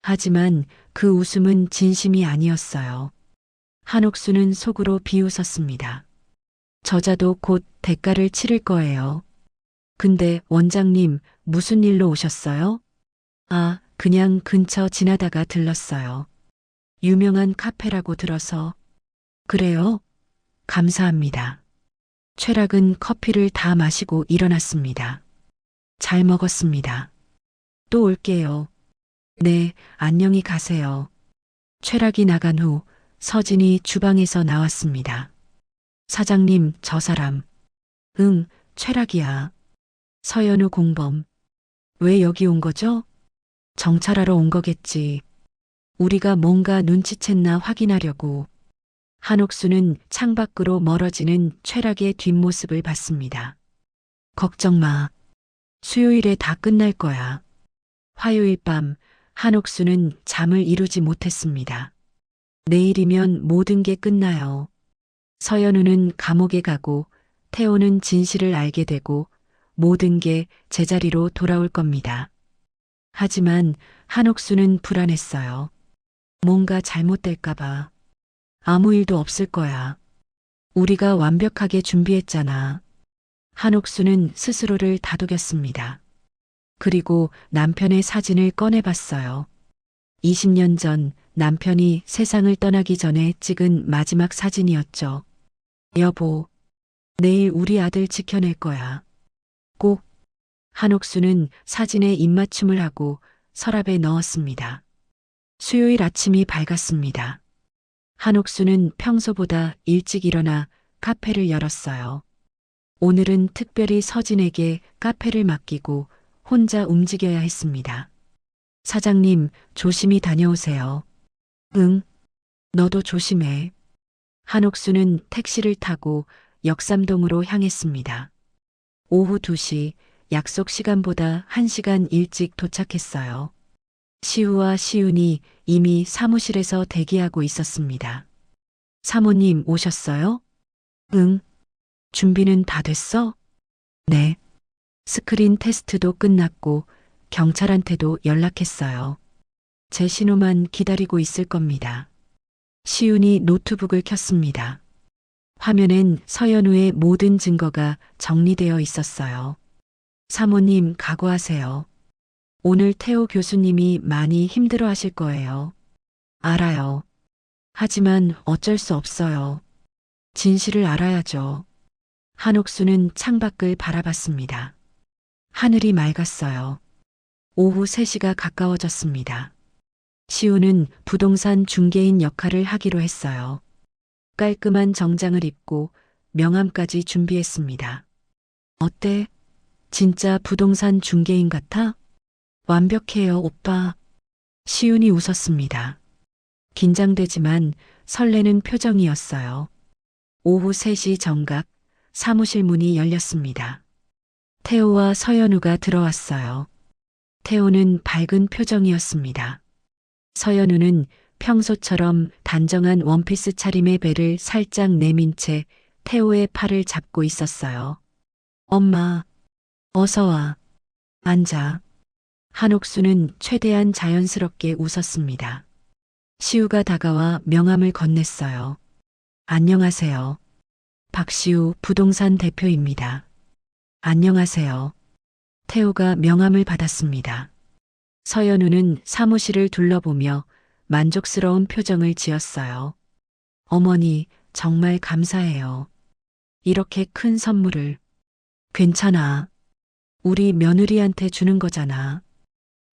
하지만 그 웃음은 진심이 아니었어요. 한옥수는 속으로 비웃었습니다. 저자도 곧 대가를 치를 거예요. 근데 원장님, 무슨 일로 오셨어요? 아, 그냥 근처 지나다가 들렀어요. 유명한 카페라고 들어서. 그래요? 감사합니다. 최락은 커피를 다 마시고 일어났습니다. 잘 먹었습니다. 또 올게요. 네, 안녕히 가세요. 최락이 나간 후 서진이 주방에서 나왔습니다. 사장님, 저 사람. 응, 최락이야. 서연우 공범. 왜 여기 온 거죠? 정찰하러 온 거겠지. 우리가 뭔가 눈치챘나 확인하려고. 한옥수는 창밖으로 멀어지는 최락의 뒷모습을 봤습니다. 걱정 마. 수요일에 다 끝날 거야. 화요일 밤 한옥수는 잠을 이루지 못했습니다. 내일이면 모든 게 끝나요. 서연우는 감옥에 가고 태호는 진실을 알게 되고 모든 게 제자리로 돌아올 겁니다. 하지만 한옥수는 불안했어요. 뭔가 잘못될까봐. 아무 일도 없을 거야. 우리가 완벽하게 준비했잖아. 한옥수는 스스로를 다독였습니다. 그리고 남편의 사진을 꺼내봤어요. 20년 전 남편이 세상을 떠나기 전에 찍은 마지막 사진이었죠. 여보, 내일 우리 아들 지켜낼 거야. 꼭. 한옥수는 사진에 입맞춤을 하고 서랍에 넣었습니다. 수요일 아침이 밝았습니다. 한옥수는 평소보다 일찍 일어나 카페를 열었어요. 오늘은 특별히 서진에게 카페를 맡기고 혼자 움직여야 했습니다. 사장님, 조심히 다녀오세요. 응, 너도 조심해. 한옥수는 택시를 타고 역삼동으로 향했습니다. 오후 2시, 약속 시간보다 1시간 일찍 도착했어요. 시우와 시윤이 이미 사무실에서 대기하고 있었습니다. 사모님 오셨어요? 응. 준비는 다 됐어? 네. 스크린 테스트도 끝났고 경찰한테도 연락했어요. 제 신호만 기다리고 있을 겁니다. 시윤이 노트북을 켰습니다. 화면엔 서연우의 모든 증거가 정리되어 있었어요. 사모님, 각오하세요. 오늘 태호 교수님이 많이 힘들어 하실 거예요. 알아요. 하지만 어쩔 수 없어요. 진실을 알아야죠. 한옥수는 창밖을 바라봤습니다. 하늘이 맑았어요. 오후 3시가 가까워졌습니다. 시우는 부동산 중개인 역할을 하기로 했어요. 깔끔한 정장을 입고 명함까지 준비했습니다. 어때? 진짜 부동산 중개인 같아? 완벽해요, 오빠. 시운이 웃었습니다. 긴장되지만 설레는 표정이었어요. 오후 3시 정각 사무실 문이 열렸습니다. 태호와 서연우가 들어왔어요. 태호는 밝은 표정이었습니다. 서연우는 평소처럼 단정한 원피스 차림의 배를 살짝 내민 채 태호의 팔을 잡고 있었어요. 엄마, 어서 와. 앉아. 한옥수는 최대한 자연스럽게 웃었습니다. 시우가 다가와 명함을 건넸어요. 안녕하세요. 박시우 부동산 대표입니다. 안녕하세요. 태호가 명함을 받았습니다. 서연우는 사무실을 둘러보며 만족스러운 표정을 지었어요. 어머니, 정말 감사해요. 이렇게 큰 선물을. 괜찮아. 우리 며느리한테 주는 거잖아.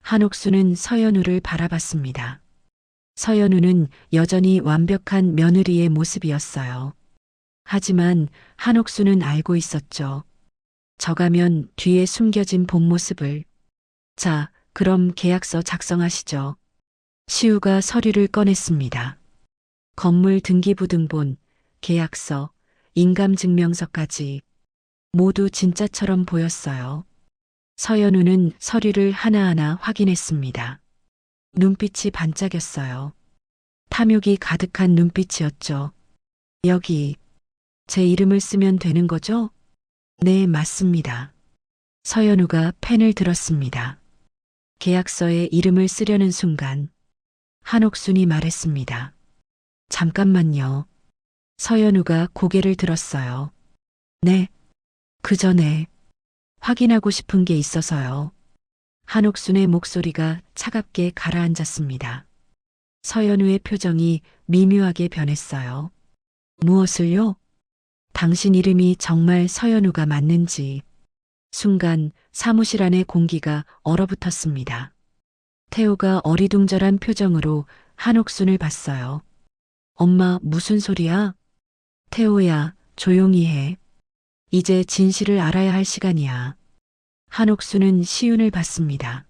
한옥수는 서연우를 바라봤습니다. 서연우는 여전히 완벽한 며느리의 모습이었어요. 하지만 한옥수는 알고 있었죠. 저가면 뒤에 숨겨진 본 모습을. 자, 그럼 계약서 작성하시죠. 시우가 서류를 꺼냈습니다. 건물 등기부등본, 계약서, 인감증명서까지 모두 진짜처럼 보였어요. 서연우는 서류를 하나하나 확인했습니다. 눈빛이 반짝였어요. 탐욕이 가득한 눈빛이었죠. 여기 제 이름을 쓰면 되는 거죠? 네, 맞습니다. 서연우가 펜을 들었습니다. 계약서에 이름을 쓰려는 순간 한옥순이 말했습니다. 잠깐만요. 서연우가 고개를 들었어요. 네, 그 전에 확인하고 싶은 게 있어서요. 한옥순의 목소리가 차갑게 가라앉았습니다. 서연우의 표정이 미묘하게 변했어요. 무엇을요? 당신 이름이 정말 서연우가 맞는지. 순간 사무실 안의 공기가 얼어붙었습니다. 태호가 어리둥절한 표정으로 한옥순을 봤어요. 엄마, 무슨 소리야? 태호야, 조용히 해. 이제 진실을 알아야 할 시간이야. 한옥순은 시윤을 봤습니다.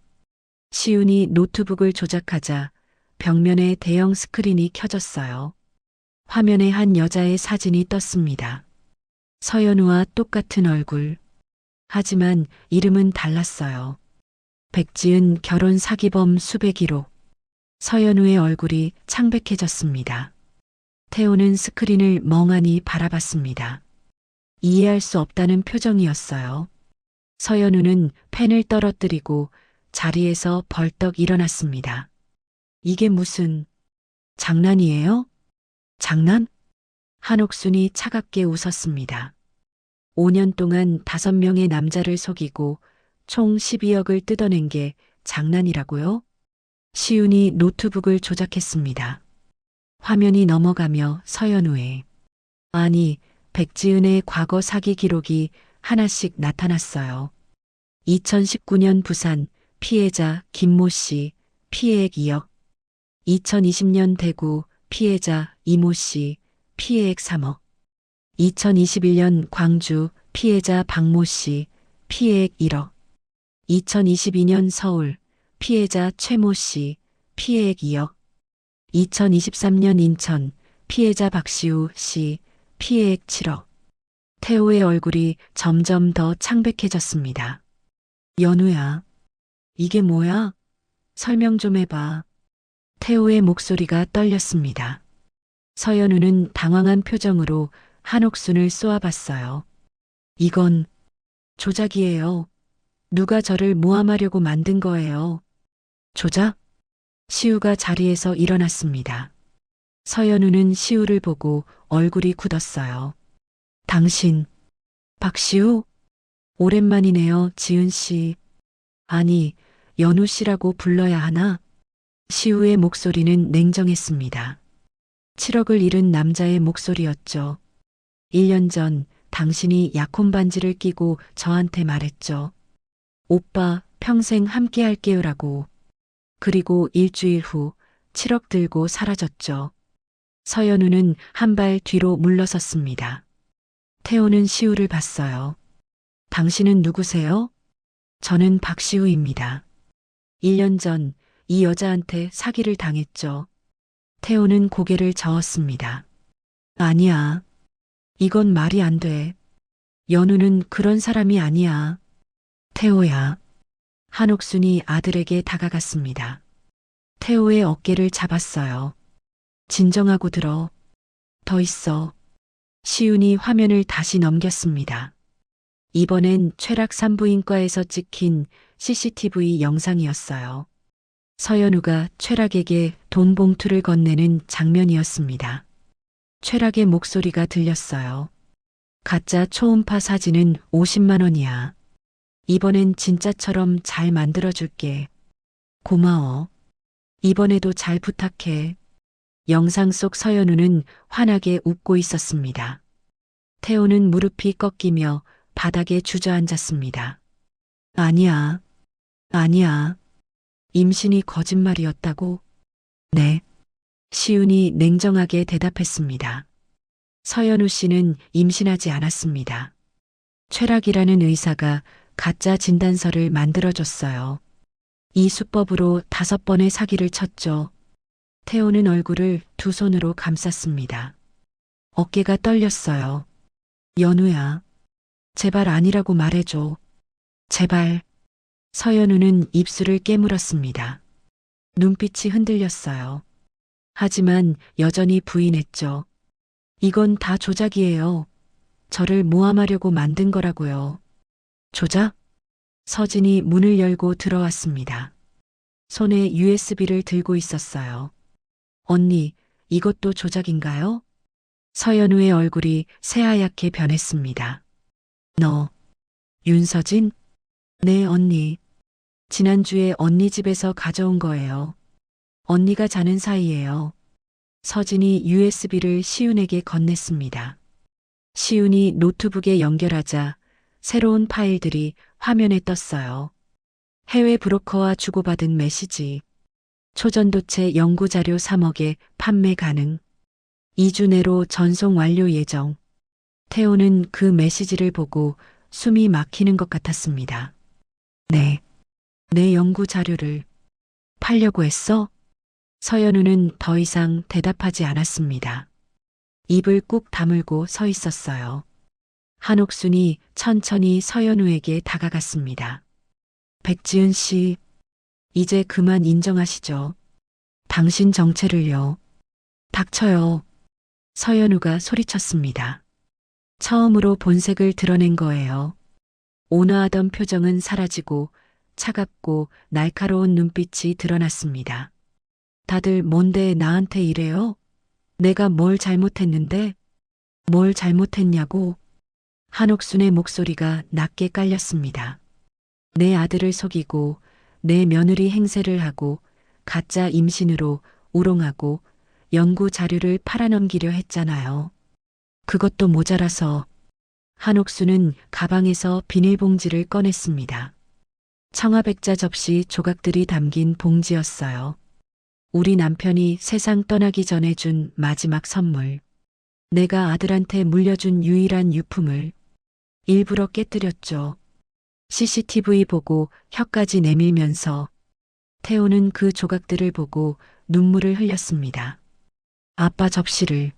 시윤이 노트북을 조작하자 벽면에 대형 스크린이 켜졌어요. 화면에 한 여자의 사진이 떴습니다. 서연우와 똑같은 얼굴. 하지만 이름은 달랐어요. 백지은 결혼 사기범 수배 기록. 서연우의 얼굴이 창백해졌습니다. 태호는 스크린을 멍하니 바라봤습니다. 이해할 수 없다는 표정이었어요. 서연우는 펜을 떨어뜨리고 자리에서 벌떡 일어났습니다. 이게 무슨 장난이에요? 장난? 한옥순이 차갑게 웃었습니다. 5년 동안 5명의 남자를 속이고 총 12억을 뜯어낸 게 장난이라고요? 시윤이 노트북을 조작했습니다. 화면이 넘어가며 서연우의 아니 백지은의 과거 사기 기록이 하나씩 나타났어요. 2019년 부산 피해자 김모 씨 피해액 2억. 2020년 대구 피해자 이모 씨 피해액 3억. 2021년 광주 피해자 박모 씨 피해액 1억. 2022년 서울 피해자 최모 씨 피해액 2억. 2023년 인천 피해자 박시우 씨 피해액 7억. 태호의 얼굴이 점점 더 창백해졌습니다. 연우야, 이게 뭐야? 설명 좀 해봐. 태호의 목소리가 떨렸습니다. 서연우는 당황한 표정으로 한옥순을 쏘아봤어요. 이건 조작이에요. 누가 저를 모함하려고 만든 거예요. 조작? 시우가 자리에서 일어났습니다. 서연우는 시우를 보고 얼굴이 굳었어요. 당신, 박시우? 오랜만이네요, 지은 씨. 아니, 연우 씨라고 불러야 하나? 시우의 목소리는 냉정했습니다. 7억을 잃은 남자의 목소리였죠. 1년 전 당신이 약혼 반지를 끼고 저한테 말했죠. 오빠, 평생 함께 할게요라고. 그리고 일주일 후 7억 들고 사라졌죠. 서연우는 한 발 뒤로 물러섰습니다. 태호는 시우를 봤어요. 당신은 누구세요? 저는 박시우입니다. 1년 전 이 여자한테 사기를 당했죠. 태호는 고개를 저었습니다. 아니야. 이건 말이 안 돼. 연우는 그런 사람이 아니야. 태호야. 한옥순이 아들에게 다가갔습니다. 태호의 어깨를 잡았어요. 진정하고 들어. 더 있어. 시윤이 화면을 다시 넘겼습니다. 이번엔 최락 산부인과에서 찍힌 CCTV 영상이었어요. 서연우가 최락에게 돈 봉투를 건네는 장면이었습니다. 최락의 목소리가 들렸어요. 가짜 초음파 사진은 50만 원이야. 이번엔 진짜처럼 잘 만들어줄게. 고마워. 이번에도 잘 부탁해. 영상 속 서연우는 환하게 웃고 있었습니다. 태호는 무릎이 꺾이며 바닥에 주저앉았습니다. 아니야. 아니야. 임신이 거짓말이었다고? 네. 시윤이 냉정하게 대답했습니다. 서연우 씨는 임신하지 않았습니다. 최락이라는 의사가 가짜 진단서를 만들어줬어요. 이 수법으로 5번의 사기를 쳤죠. 태호는 얼굴을 두 손으로 감쌌습니다. 어깨가 떨렸어요. 연우야. 제발 아니라고 말해줘. 제발. 서연우는 입술을 깨물었습니다. 눈빛이 흔들렸어요. 하지만 여전히 부인했죠. 이건 다 조작이에요. 저를 모함하려고 만든 거라고요. 조작? 서진이 문을 열고 들어왔습니다. 손에 USB를 들고 있었어요. 언니, 이것도 조작인가요? 서연우의 얼굴이 새하얗게 변했습니다. 너, 윤서진? 네, 언니. 지난주에 언니 집에서 가져온 거예요. 언니가 자는 사이예요. 서진이 USB를 시윤에게 건넸습니다. 시윤이 노트북에 연결하자 새로운 파일들이 화면에 떴어요. 해외 브로커와 주고받은 메시지. 초전도체 연구자료 3억에 판매 가능. 2주 내로 전송 완료 예정. 태호는 그 메시지를 보고 숨이 막히는 것 같았습니다. 네. 내 연구 자료를 팔려고 했어? 서연우는 더 이상 대답하지 않았습니다. 입을 꾹 다물고 서 있었어요. 한옥순이 천천히 서연우에게 다가갔습니다. 백지은 씨, 이제 그만 인정하시죠. 당신 정체를요. 닥쳐요. 서연우가 소리쳤습니다. 처음으로 본색을 드러낸 거예요. 온화하던 표정은 사라지고 차갑고 날카로운 눈빛이 드러났습니다. 다들 뭔데 나한테 이래요? 내가 뭘 잘못했는데? 뭘 잘못했냐고? 한옥순의 목소리가 낮게 깔렸습니다. 내 아들을 속이고 내 며느리 행세를 하고 가짜 임신으로 우롱하고 연구 자료를 팔아넘기려 했잖아요. 그것도 모자라서 한옥수는 가방에서 비닐봉지를 꺼냈습니다. 청아백자 접시 조각들이 담긴 봉지였어요. 우리 남편이 세상 떠나기 전에 준 마지막 선물. 내가 아들한테 물려준 유일한 유품을 일부러 깨뜨렸죠. CCTV 보고 혀까지 내밀면서 태호는 그 조각들을 보고 눈물을 흘렸습니다. 아빠 접시를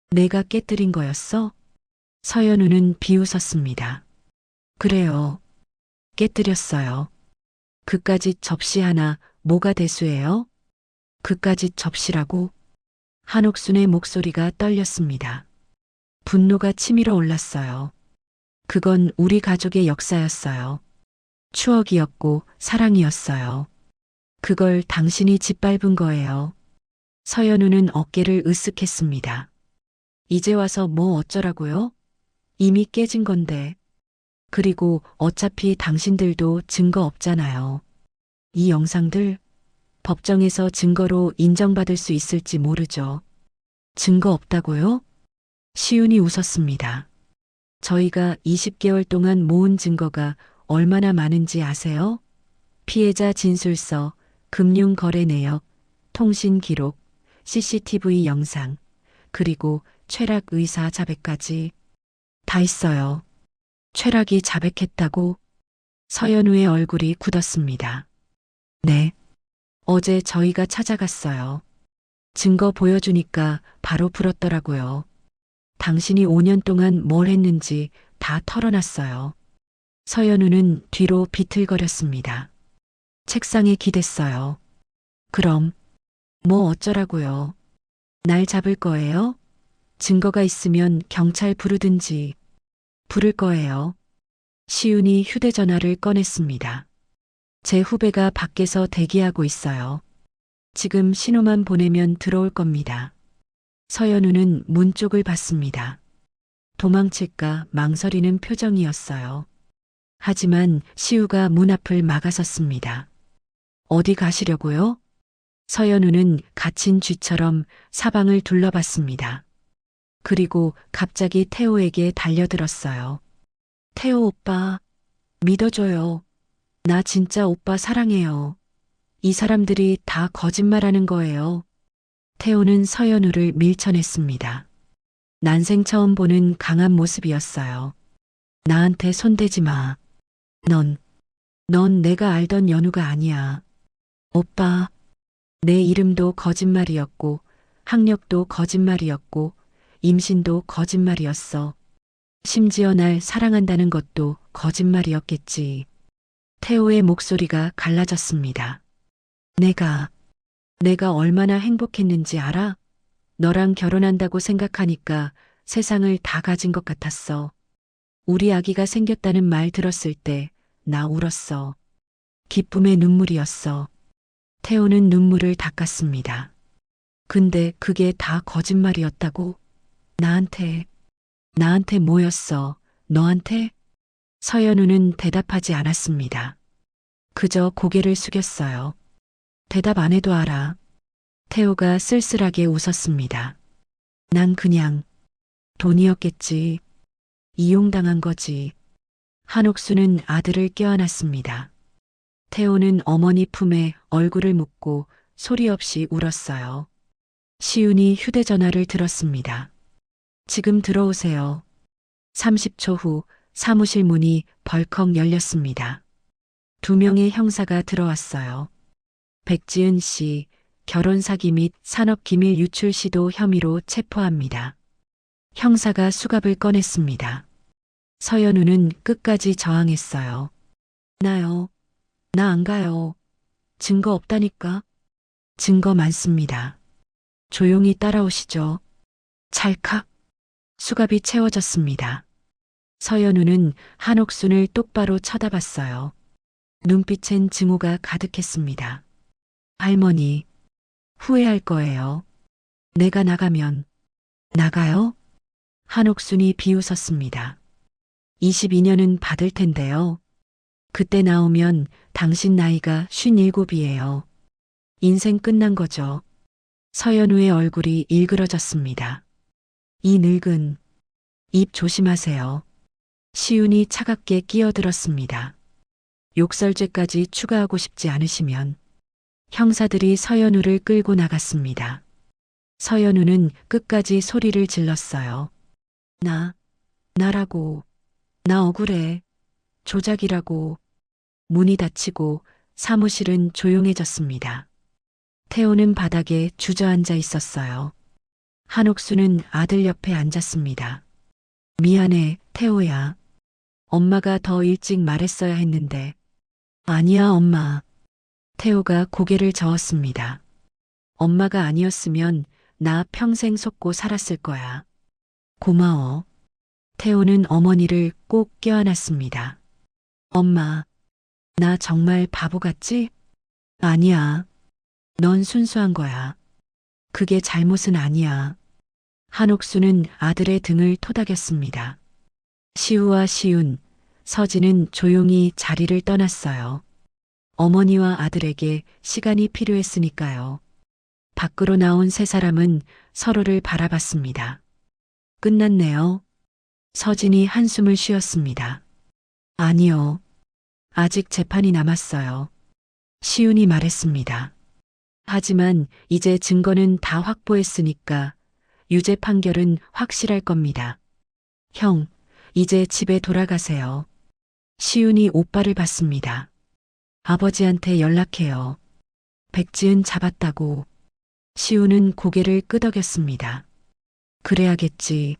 내가 깨뜨린 거였어? 서연우는 비웃었습니다. 그래요. 깨뜨렸어요. 그까짓 접시 하나 뭐가 대수예요? 그까짓 접시라고? 한옥순의 목소리가 떨렸습니다. 분노가 치밀어 올랐어요. 그건 우리 가족의 역사였어요. 추억이었고 사랑이었어요. 그걸 당신이 짓밟은 거예요. 서연우는 어깨를 으쓱했습니다. 이제 와서 뭐 어쩌라고요? 이미 깨진 건데. 그리고 어차피 당신들도 증거 없잖아요. 이 영상들 법정에서 증거로 인정받을 수 있을지 모르죠. 증거 없다고요? 시윤이 웃었습니다. 저희가 20개월 동안 모은 증거가 얼마나 많은지 아세요? 피해자 진술서, 금융거래 내역, 통신 기록, CCTV 영상, 그리고 최락 의사 자백까지 다 있어요. 최락이 자백했다고? 서연우의 얼굴이 굳었습니다. 네. 어제 저희가 찾아갔어요. 증거 보여주니까 바로 풀었더라고요. 당신이 5년 동안 뭘 했는지 다 털어놨어요. 서연우는 뒤로 비틀거렸습니다. 책상에 기댔어요. 그럼 뭐 어쩌라고요? 날 잡을 거예요? 증거가 있으면 경찰 부르든지. 부를 거예요. 시윤이 휴대전화를 꺼냈습니다. 제 후배가 밖에서 대기하고 있어요. 지금 신호만 보내면 들어올 겁니다. 서연우는 문 쪽을 봤습니다. 도망칠까 망설이는 표정이었어요. 하지만 시우가 문 앞을 막아섰습니다. 어디 가시려고요? 서연우는 갇힌 쥐처럼 사방을 둘러봤습니다. 그리고 갑자기 태호에게 달려들었어요. 태호 오빠, 믿어줘요. 나 진짜 오빠 사랑해요. 이 사람들이 다 거짓말하는 거예요. 태호는 서연우를 밀쳐냈습니다. 난생 처음 보는 강한 모습이었어요. 나한테 손대지 마. 넌 내가 알던 연우가 아니야. 오빠, 내 이름도 거짓말이었고, 학력도 거짓말이었고, 임신도 거짓말이었어. 심지어 날 사랑한다는 것도 거짓말이었겠지. 태호의 목소리가 갈라졌습니다. 내가 얼마나 행복했는지 알아? 너랑 결혼한다고 생각하니까 세상을 다 가진 것 같았어. 우리 아기가 생겼다는 말 들었을 때 나 울었어. 기쁨의 눈물이었어. 태호는 눈물을 닦았습니다. 근데 그게 다 거짓말이었다고? 나한테 뭐였어? 너한테? 서연우는 대답하지 않았습니다. 그저 고개를 숙였어요. 대답 안 해도 알아. 태호가 쓸쓸하게 웃었습니다. 난 그냥 돈이었겠지. 이용당한 거지. 한옥수는 아들을 껴안았습니다. 태호는 어머니 품에 얼굴을 묻고 소리 없이 울었어요. 시윤이 휴대전화를 들었습니다. 지금 들어오세요. 30초 후 사무실 문이 벌컥 열렸습니다. 2명의 형사가 들어왔어요. 백지은 씨, 결혼 사기 및 산업기밀 유출 시도 혐의로 체포합니다. 형사가 수갑을 꺼냈습니다. 서연우는 끝까지 저항했어요. 나요. 나 안 가요. 증거 없다니까. 증거 많습니다. 조용히 따라오시죠. 찰칵. 수갑이 채워졌습니다. 서연우는 한옥순을 똑바로 쳐다봤어요. 눈빛엔 증오가 가득했습니다. 할머니, 후회할 거예요. 내가 나가면. 나가요? 한옥순이 비웃었습니다. 22년은 받을 텐데요. 그때 나오면 당신 나이가 57이에요. 인생 끝난 거죠. 서연우의 얼굴이 일그러졌습니다. 이 늙은 입 조심하세요. 시윤이 차갑게 끼어들었습니다. 욕설죄까지 추가하고 싶지 않으시면. 형사들이 서연우를 끌고 나갔습니다. 서연우는 끝까지 소리를 질렀어요. 나라고. 나 억울해. 조작이라고. 문이 닫히고 사무실은 조용해졌습니다. 태호는 바닥에 주저앉아 있었어요. 한옥수는 아들 옆에 앉았습니다. 미안해, 태호야. 엄마가 더 일찍 말했어야 했는데. 아니야, 엄마. 태호가 고개를 저었습니다. 엄마가 아니었으면 나 평생 속고 살았을 거야. 고마워. 태호는 어머니를 꼭 껴안았습니다. 엄마, 나 정말 바보 같지? 아니야. 넌 순수한 거야. 그게 잘못은 아니야. 한옥수는 아들의 등을 토닥였습니다. 시우와 시윤, 서진은 조용히 자리를 떠났어요. 어머니와 아들에게 시간이 필요했으니까요. 밖으로 나온 세 사람은 서로를 바라봤습니다. 끝났네요. 서진이 한숨을 쉬었습니다. 아니요. 아직 재판이 남았어요. 시윤이 말했습니다. 하지만 이제 증거는 다 확보했으니까 유죄 판결은 확실할 겁니다. 형, 이제 집에 돌아가세요. 시윤이 오빠를 봤습니다. 아버지한테 연락해요. 백지은 잡았다고. 시윤은 고개를 끄덕였습니다. 그래야겠지.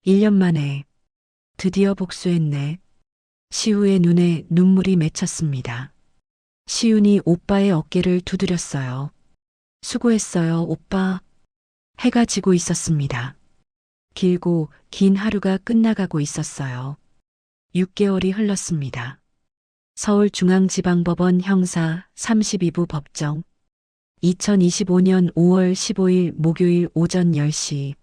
1년 만에 드디어 복수했네. 시우의 눈에 눈물이 맺혔습니다. 시윤이 오빠의 어깨를 두드렸어요. 수고했어요, 오빠. 해가 지고 있었습니다. 길고 긴 하루가 끝나가고 있었어요. 6개월이 흘렀습니다. 서울중앙지방법원 형사 32부 법정. 2025년 5월 15일 목요일 오전 10시.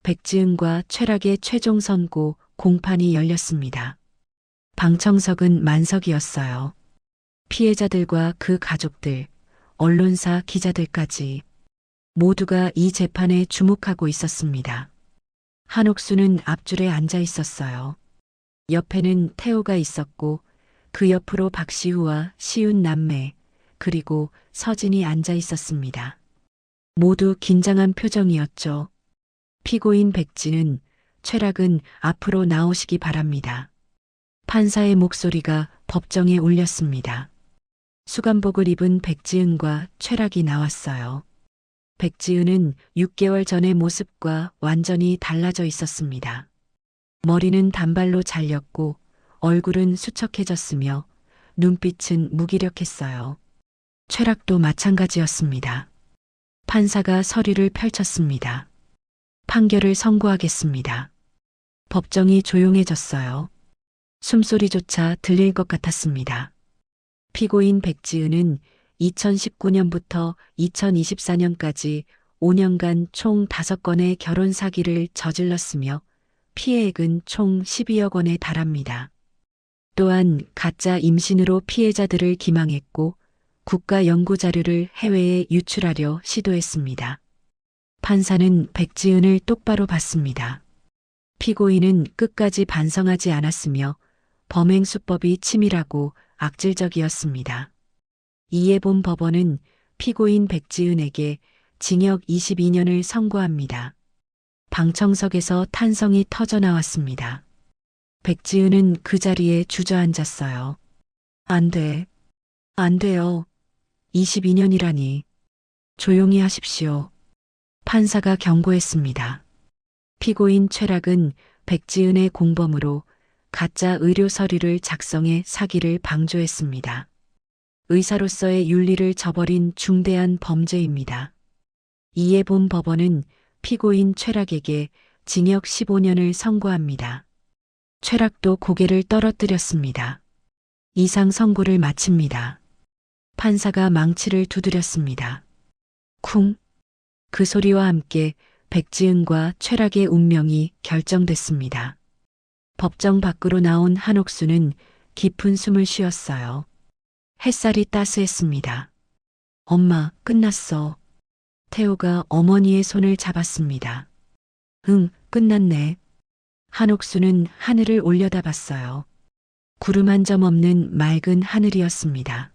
백지은과 최락의 최종 선고 공판이 열렸습니다. 방청석은 만석이었어요. 피해자들과 그 가족들, 언론사 기자들까지 모두가 이 재판에 주목하고 있었습니다. 한옥수는 앞줄에 앉아 있었어요. 옆에는 태호가 있었고 그 옆으로 박시우와 시윤 남매 그리고 서진이 앉아 있었습니다. 모두 긴장한 표정이었죠. 피고인 백지은, 최락은 앞으로 나오시기 바랍니다. 판사의 목소리가 법정에 울렸습니다. 수감복을 입은 백지은과 최락이 나왔어요. 백지은은 6개월 전의 모습과 완전히 달라져 있었습니다. 머리는 단발로 잘렸고 얼굴은 수척해졌으며 눈빛은 무기력했어요. 최락도 마찬가지였습니다. 판사가 서류를 펼쳤습니다. 판결을 선고하겠습니다. 법정이 조용해졌어요. 숨소리조차 들릴 것 같았습니다. 피고인 백지은은 2019년부터 2024년까지 5년간 총 5건의 결혼 사기를 저질렀으며 피해액은 총 12억 원에 달합니다. 또한 가짜 임신으로 피해자들을 기망했고 국가 연구 자료를 해외에 유출하려 시도했습니다. 판사는 백지은을 똑바로 봤습니다. 피고인은 끝까지 반성하지 않았으며 범행 수법이 치밀하고 악질적이었습니다. 이에 본 법원은 피고인 백지은에게 징역 22년을 선고합니다. 방청석에서 탄성이 터져 나왔습니다. 백지은은 그 자리에 주저앉았어요. 안 돼. 안 돼요. 22년이라니. 조용히 하십시오. 판사가 경고했습니다. 피고인 최락은 백지은의 공범으로 가짜 의료 서류를 작성해 사기를 방조했습니다. 의사로서의 윤리를 저버린 중대한 범죄입니다. 이에 본 법원은 피고인 최락에게 징역 15년을 선고합니다. 최락도 고개를 떨어뜨렸습니다. 이상 선고를 마칩니다. 판사가 망치를 두드렸습니다. 쿵! 그 소리와 함께 백지은과 최락의 운명이 결정됐습니다. 법정 밖으로 나온 한옥수는 깊은 숨을 쉬었어요. 햇살이 따스했습니다. 엄마, 끝났어. 태호가 어머니의 손을 잡았습니다. 응, 끝났네. 한옥수는 하늘을 올려다봤어요. 구름 한 점 없는 맑은 하늘이었습니다.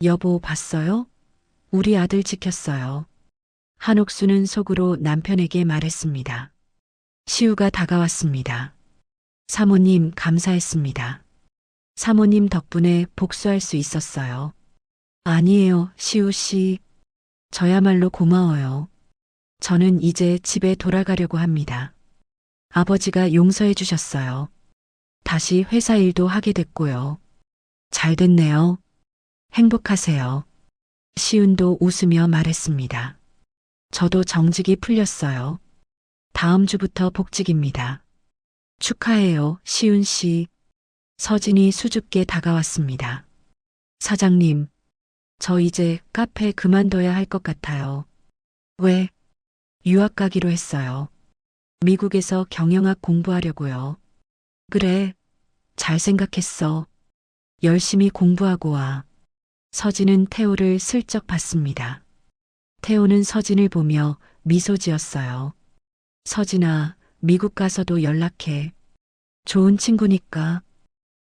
여보, 봤어요? 우리 아들 지켰어요. 한옥수는 속으로 남편에게 말했습니다. 시우가 다가왔습니다. 사모님, 감사했습니다. 사모님 덕분에 복수할 수 있었어요. 아니에요, 시우 씨. 저야말로 고마워요. 저는 이제 집에 돌아가려고 합니다. 아버지가 용서해 주셨어요. 다시 회사 일도 하게 됐고요. 잘 됐네요. 행복하세요. 시윤도 웃으며 말했습니다. 저도 정직이 풀렸어요. 다음 주부터 복직입니다. 축하해요, 시윤 씨. 서진이 수줍게 다가왔습니다. 사장님, 저 이제 카페 그만둬야 할 것 같아요. 왜? 유학 가기로 했어요. 미국에서 경영학 공부하려고요. 그래, 잘 생각했어. 열심히 공부하고 와. 서진은 태호를 슬쩍 봤습니다. 태호는 서진을 보며 미소 지었어요. 서진아, 미국 가서도 연락해. 좋은 친구니까.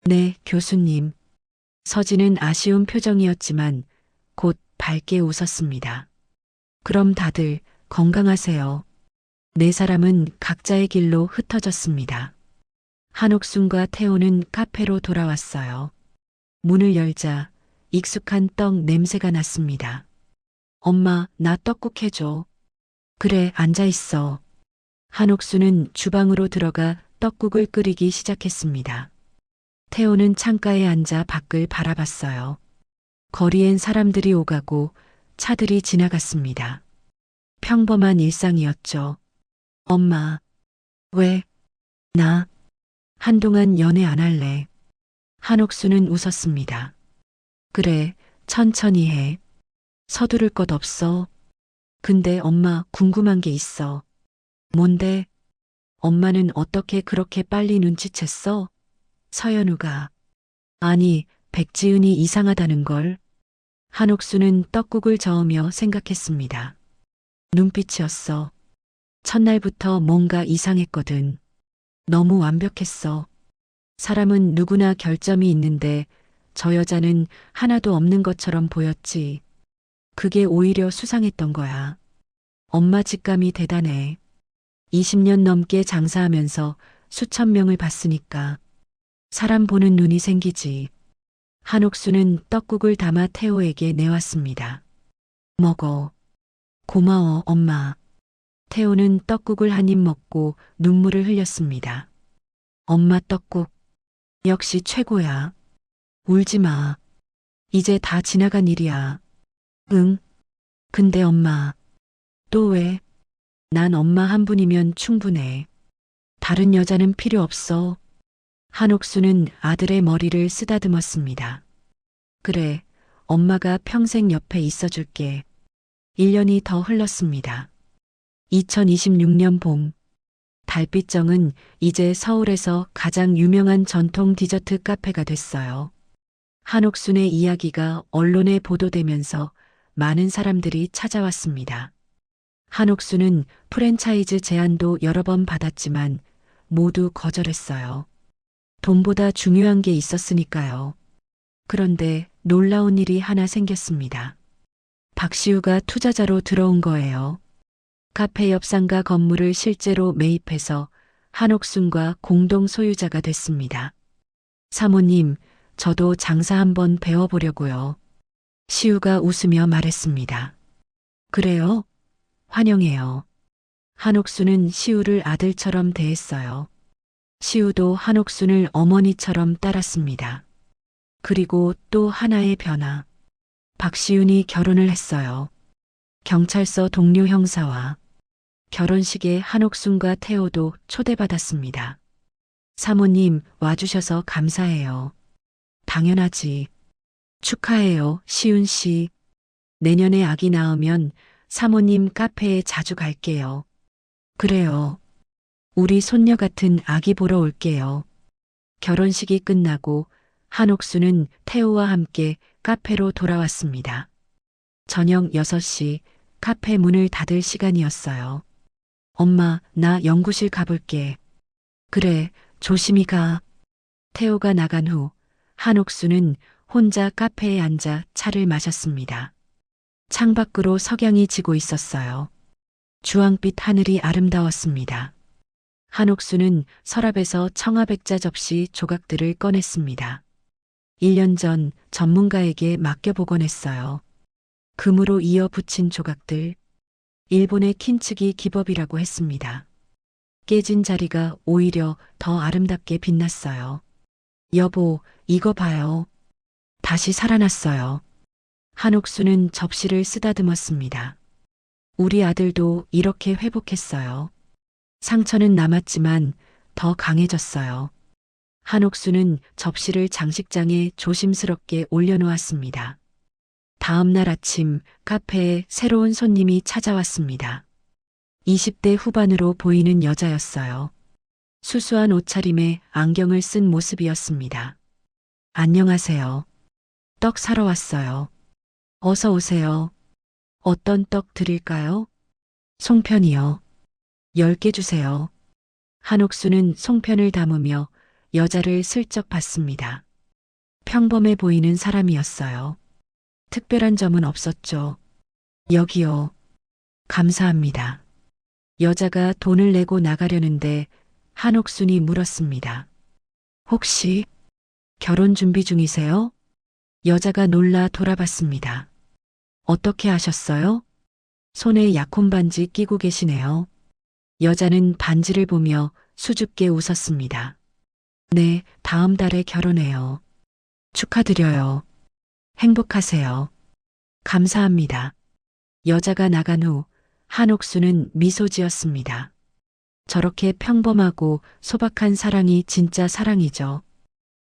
네, 교수님. 서진은 아쉬운 표정이었지만 곧 밝게 웃었습니다. 그럼 다들 건강하세요. 네 사람은 각자의 길로 흩어졌습니다. 한옥순과 태호는 카페로 돌아왔어요. 문을 열자 익숙한 떡 냄새가 났습니다. 엄마, 나 떡국 해줘. 그래, 앉아 있어. 한옥수는 주방으로 들어가 떡국을 끓이기 시작했습니다. 태호는 창가에 앉아 밖을 바라봤어요. 거리엔 사람들이 오가고 차들이 지나갔습니다. 평범한 일상이었죠. 엄마, 왜? 나 한동안 연애 안 할래. 한옥수는 웃었습니다. 그래, 천천히 해. 서두를 것 없어. 근데 엄마 궁금한 게 있어. 뭔데? 엄마는 어떻게 그렇게 빨리 눈치챘어? 서연우가. 아니, 백지은이 이상하다는 걸. 한옥수는 떡국을 저으며 생각했습니다. 눈빛이었어. 첫날부터 뭔가 이상했거든. 너무 완벽했어. 사람은 누구나 결점이 있는데 저 여자는 하나도 없는 것처럼 보였지. 그게 오히려 수상했던 거야. 엄마 직감이 대단해. 20년 넘게 장사하면서 수천 명을 봤으니까 사람 보는 눈이 생기지. 한옥수는 떡국을 담아 태호에게 내왔습니다. 먹어. 고마워, 엄마. 태호는 떡국을 한 입 먹고 눈물을 흘렸습니다. 엄마 떡국. 역시 최고야. 울지 마. 이제 다 지나간 일이야. 응. 근데 엄마. 또 왜? 난 엄마 한 분이면 충분해. 다른 여자는 필요 없어. 한옥수는 아들의 머리를 쓰다듬었습니다. 그래, 엄마가 평생 옆에 있어줄게. 1년이 더 흘렀습니다. 2026년 봄, 달빛정은 이제 서울에서 가장 유명한 전통 디저트 카페가 됐어요. 한옥순의 이야기가 언론에 보도되면서 많은 사람들이 찾아왔습니다. 한옥순은 프랜차이즈 제안도 여러 번 받았지만 모두 거절했어요. 돈보다 중요한 게 있었으니까요. 그런데 놀라운 일이 하나 생겼습니다. 박시우가 투자자로 들어온 거예요. 카페 옆 상가 건물을 실제로 매입해서 한옥순과 공동 소유자가 됐습니다. 사모님, 저도 장사 한번 배워보려고요. 시우가 웃으며 말했습니다. 그래요? 환영해요. 한옥순은 시우를 아들처럼 대했어요. 시우도 한옥순을 어머니처럼 따랐습니다. 그리고 또 하나의 변화. 박시윤이 결혼을 했어요. 경찰서 동료 형사와. 결혼식에 한옥순과 태호도 초대받았습니다. 사모님 와주셔서 감사해요. 당연하지. 축하해요, 시윤 씨. 내년에 아기 낳으면 사모님 카페에 자주 갈게요. 그래요. 우리 손녀 같은 아기 보러 올게요. 결혼식이 끝나고 한옥수는 태호와 함께 카페로 돌아왔습니다. 저녁 6시 카페 문을 닫을 시간이었어요. 엄마, 나 연구실 가볼게. 그래, 조심히 가. 태호가 나간 후 한옥수는 혼자 카페에 앉아 차를 마셨습니다. 창밖으로 석양이 지고 있었어요. 주황빛 하늘이 아름다웠습니다. 한옥수는 서랍에서 청아백자 접시 조각들을 꺼냈습니다. 1년 전 전문가에게 맡겨보곤 했어요. 금으로 이어 붙인 조각들. 일본의 킨츠기 기법이라고 했습니다. 깨진 자리가 오히려 더 아름답게 빛났어요. 여보, 이거 봐요. 다시 살아났어요. 한옥수는 접시를 쓰다듬었습니다. 우리 아들도 이렇게 회복했어요. 상처는 남았지만 더 강해졌어요. 한옥수는 접시를 장식장에 조심스럽게 올려놓았습니다. 다음 날 아침 카페에 새로운 손님이 찾아왔습니다. 20대 후반으로 보이는 여자였어요. 수수한 옷차림에 안경을 쓴 모습이었습니다. 안녕하세요. 떡 사러 왔어요. 어서 오세요. 어떤 떡 드릴까요? 송편이요. 10개 주세요. 한옥수는 송편을 담으며 여자를 슬쩍 봤습니다. 평범해 보이는 사람이었어요. 특별한 점은 없었죠. 여기요. 감사합니다. 여자가 돈을 내고 나가려는데 한옥순이 물었습니다. 혹시 결혼 준비 중이세요? 여자가 놀라 돌아봤습니다. 어떻게 아셨어요? 손에 약혼 반지 끼고 계시네요. 여자는 반지를 보며 수줍게 웃었습니다. 네, 다음 달에 결혼해요. 축하드려요. 행복하세요. 감사합니다. 여자가 나간 후 한옥수는 미소 지었습니다. 저렇게 평범하고 소박한 사랑이 진짜 사랑이죠.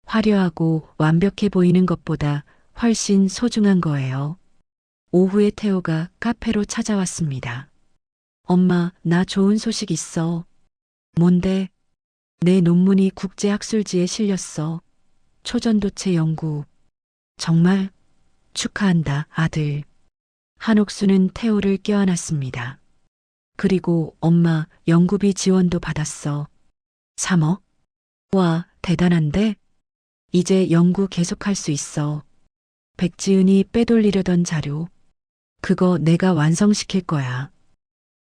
화려하고 완벽해 보이는 것보다 훨씬 소중한 거예요. 오후에 태호가 카페로 찾아왔습니다. 엄마, 나 좋은 소식 있어. 뭔데? 내 논문이 국제학술지에 실렸어. 초전도체 연구. 정말? 축하한다, 아들. 한옥수는 태호를 껴안았습니다. 그리고 엄마, 연구비 지원도 받았어. 3억? 와, 대단한데? 이제 연구 계속할 수 있어. 백지은이 빼돌리려던 자료. 그거 내가 완성시킬 거야.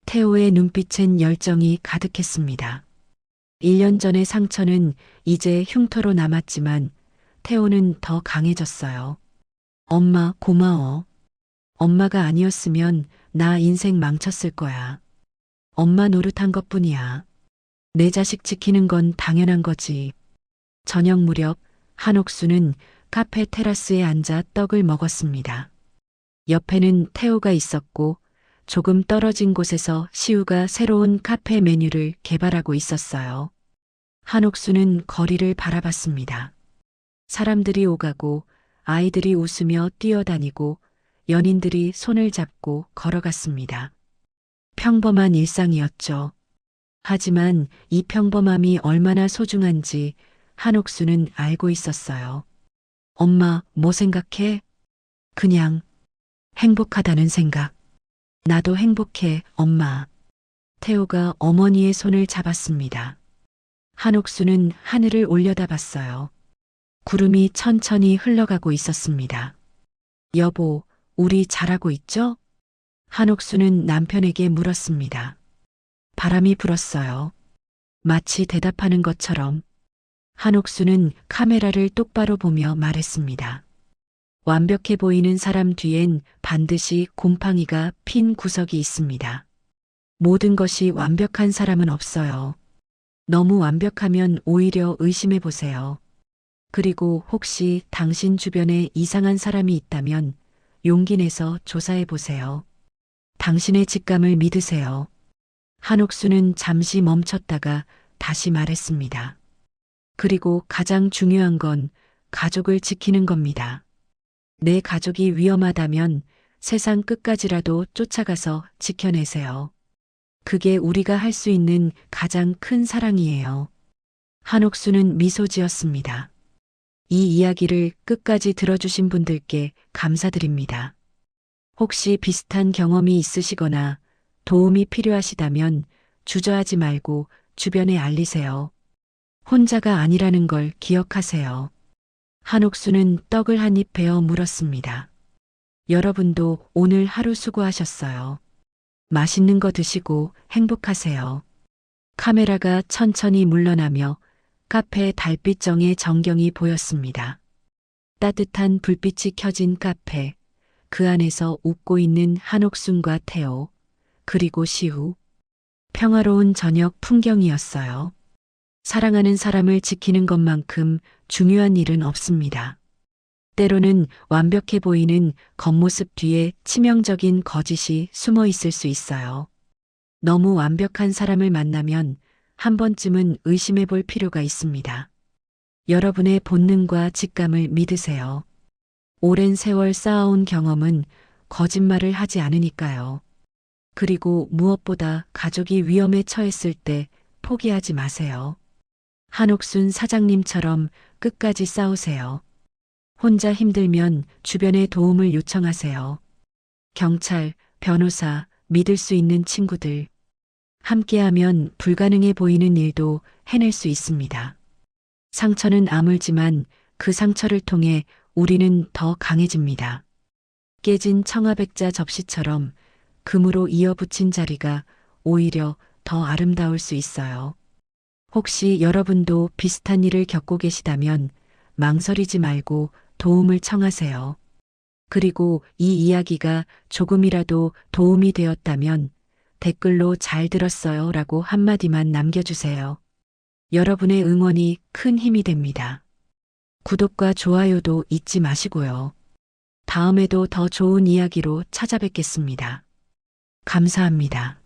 태호의 눈빛엔 열정이 가득했습니다. 1년 전의 상처는 이제 흉터로 남았지만 태호는 더 강해졌어요. 엄마, 고마워. 엄마가 아니었으면 나 인생 망쳤을 거야. 엄마 노릇한 것뿐이야. 내 자식 지키는 건 당연한 거지. 저녁 무렵 한옥수는 카페 테라스에 앉아 떡을 먹었습니다. 옆에는 태호가 있었고 조금 떨어진 곳에서 시우가 새로운 카페 메뉴를 개발하고 있었어요. 한옥수는 거리를 바라봤습니다. 사람들이 오가고 아이들이 웃으며 뛰어다니고 연인들이 손을 잡고 걸어갔습니다. 평범한 일상이었죠. 하지만 이 평범함이 얼마나 소중한지 한옥수는 알고 있었어요. 엄마, 뭐 생각해? 그냥 행복하다는 생각. 나도 행복해, 엄마. 태호가 어머니의 손을 잡았습니다. 한옥수는 하늘을 올려다봤어요. 구름이 천천히 흘러가고 있었습니다. 여보, 우리 잘하고 있죠? 한옥수는 남편에게 물었습니다. 바람이 불었어요. 마치 대답하는 것처럼. 한옥수는 카메라를 똑바로 보며 말했습니다. 완벽해 보이는 사람 뒤엔 반드시 곰팡이가 핀 구석이 있습니다. 모든 것이 완벽한 사람은 없어요. 너무 완벽하면 오히려 의심해 보세요. 그리고 혹시 당신 주변에 이상한 사람이 있다면 용기 내서 조사해 보세요. 당신의 직감을 믿으세요. 한옥수는 잠시 멈췄다가 다시 말했습니다. 그리고 가장 중요한 건 가족을 지키는 겁니다. 내 가족이 위험하다면 세상 끝까지라도 쫓아가서 지켜내세요. 그게 우리가 할 수 있는 가장 큰 사랑이에요. 한옥수는 미소 지었습니다. 이 이야기를 끝까지 들어주신 분들께 감사드립니다. 혹시 비슷한 경험이 있으시거나 도움이 필요하시다면 주저하지 말고 주변에 알리세요. 혼자가 아니라는 걸 기억하세요. 한옥수는 떡을 한 입 베어 물었습니다. 여러분도 오늘 하루 수고하셨어요. 맛있는 거 드시고 행복하세요. 카메라가 천천히 물러나며 카페 달빛정의 전경이 보였습니다. 따뜻한 불빛이 켜진 카페, 그 안에서 웃고 있는 한옥순과 태호, 그리고 시우. 평화로운 저녁 풍경이었어요. 사랑하는 사람을 지키는 것만큼 중요한 일은 없습니다. 때로는 완벽해 보이는 겉모습 뒤에 치명적인 거짓이 숨어 있을 수 있어요. 너무 완벽한 사람을 만나면 한 번쯤은 의심해 볼 필요가 있습니다. 여러분의 본능과 직감을 믿으세요. 오랜 세월 쌓아온 경험은 거짓말을 하지 않으니까요. 그리고 무엇보다 가족이 위험에 처했을 때 포기하지 마세요. 한옥순 사장님처럼 끝까지 싸우세요. 혼자 힘들면 주변에 도움을 요청하세요. 경찰, 변호사, 믿을 수 있는 친구들. 함께하면 불가능해 보이는 일도 해낼 수 있습니다. 상처는 아물지만 그 상처를 통해 우리는 더 강해집니다. 깨진 청아백자 접시처럼 금으로 이어붙인 자리가 오히려 더 아름다울 수 있어요. 혹시 여러분도 비슷한 일을 겪고 계시다면 망설이지 말고 도움을 청하세요. 그리고 이 이야기가 조금이라도 도움이 되었다면 댓글로 잘 들었어요 라고 한마디만 남겨주세요. 여러분의 응원이 큰 힘이 됩니다. 구독과 좋아요도 잊지 마시고요. 다음에도 더 좋은 이야기로 찾아뵙겠습니다. 감사합니다.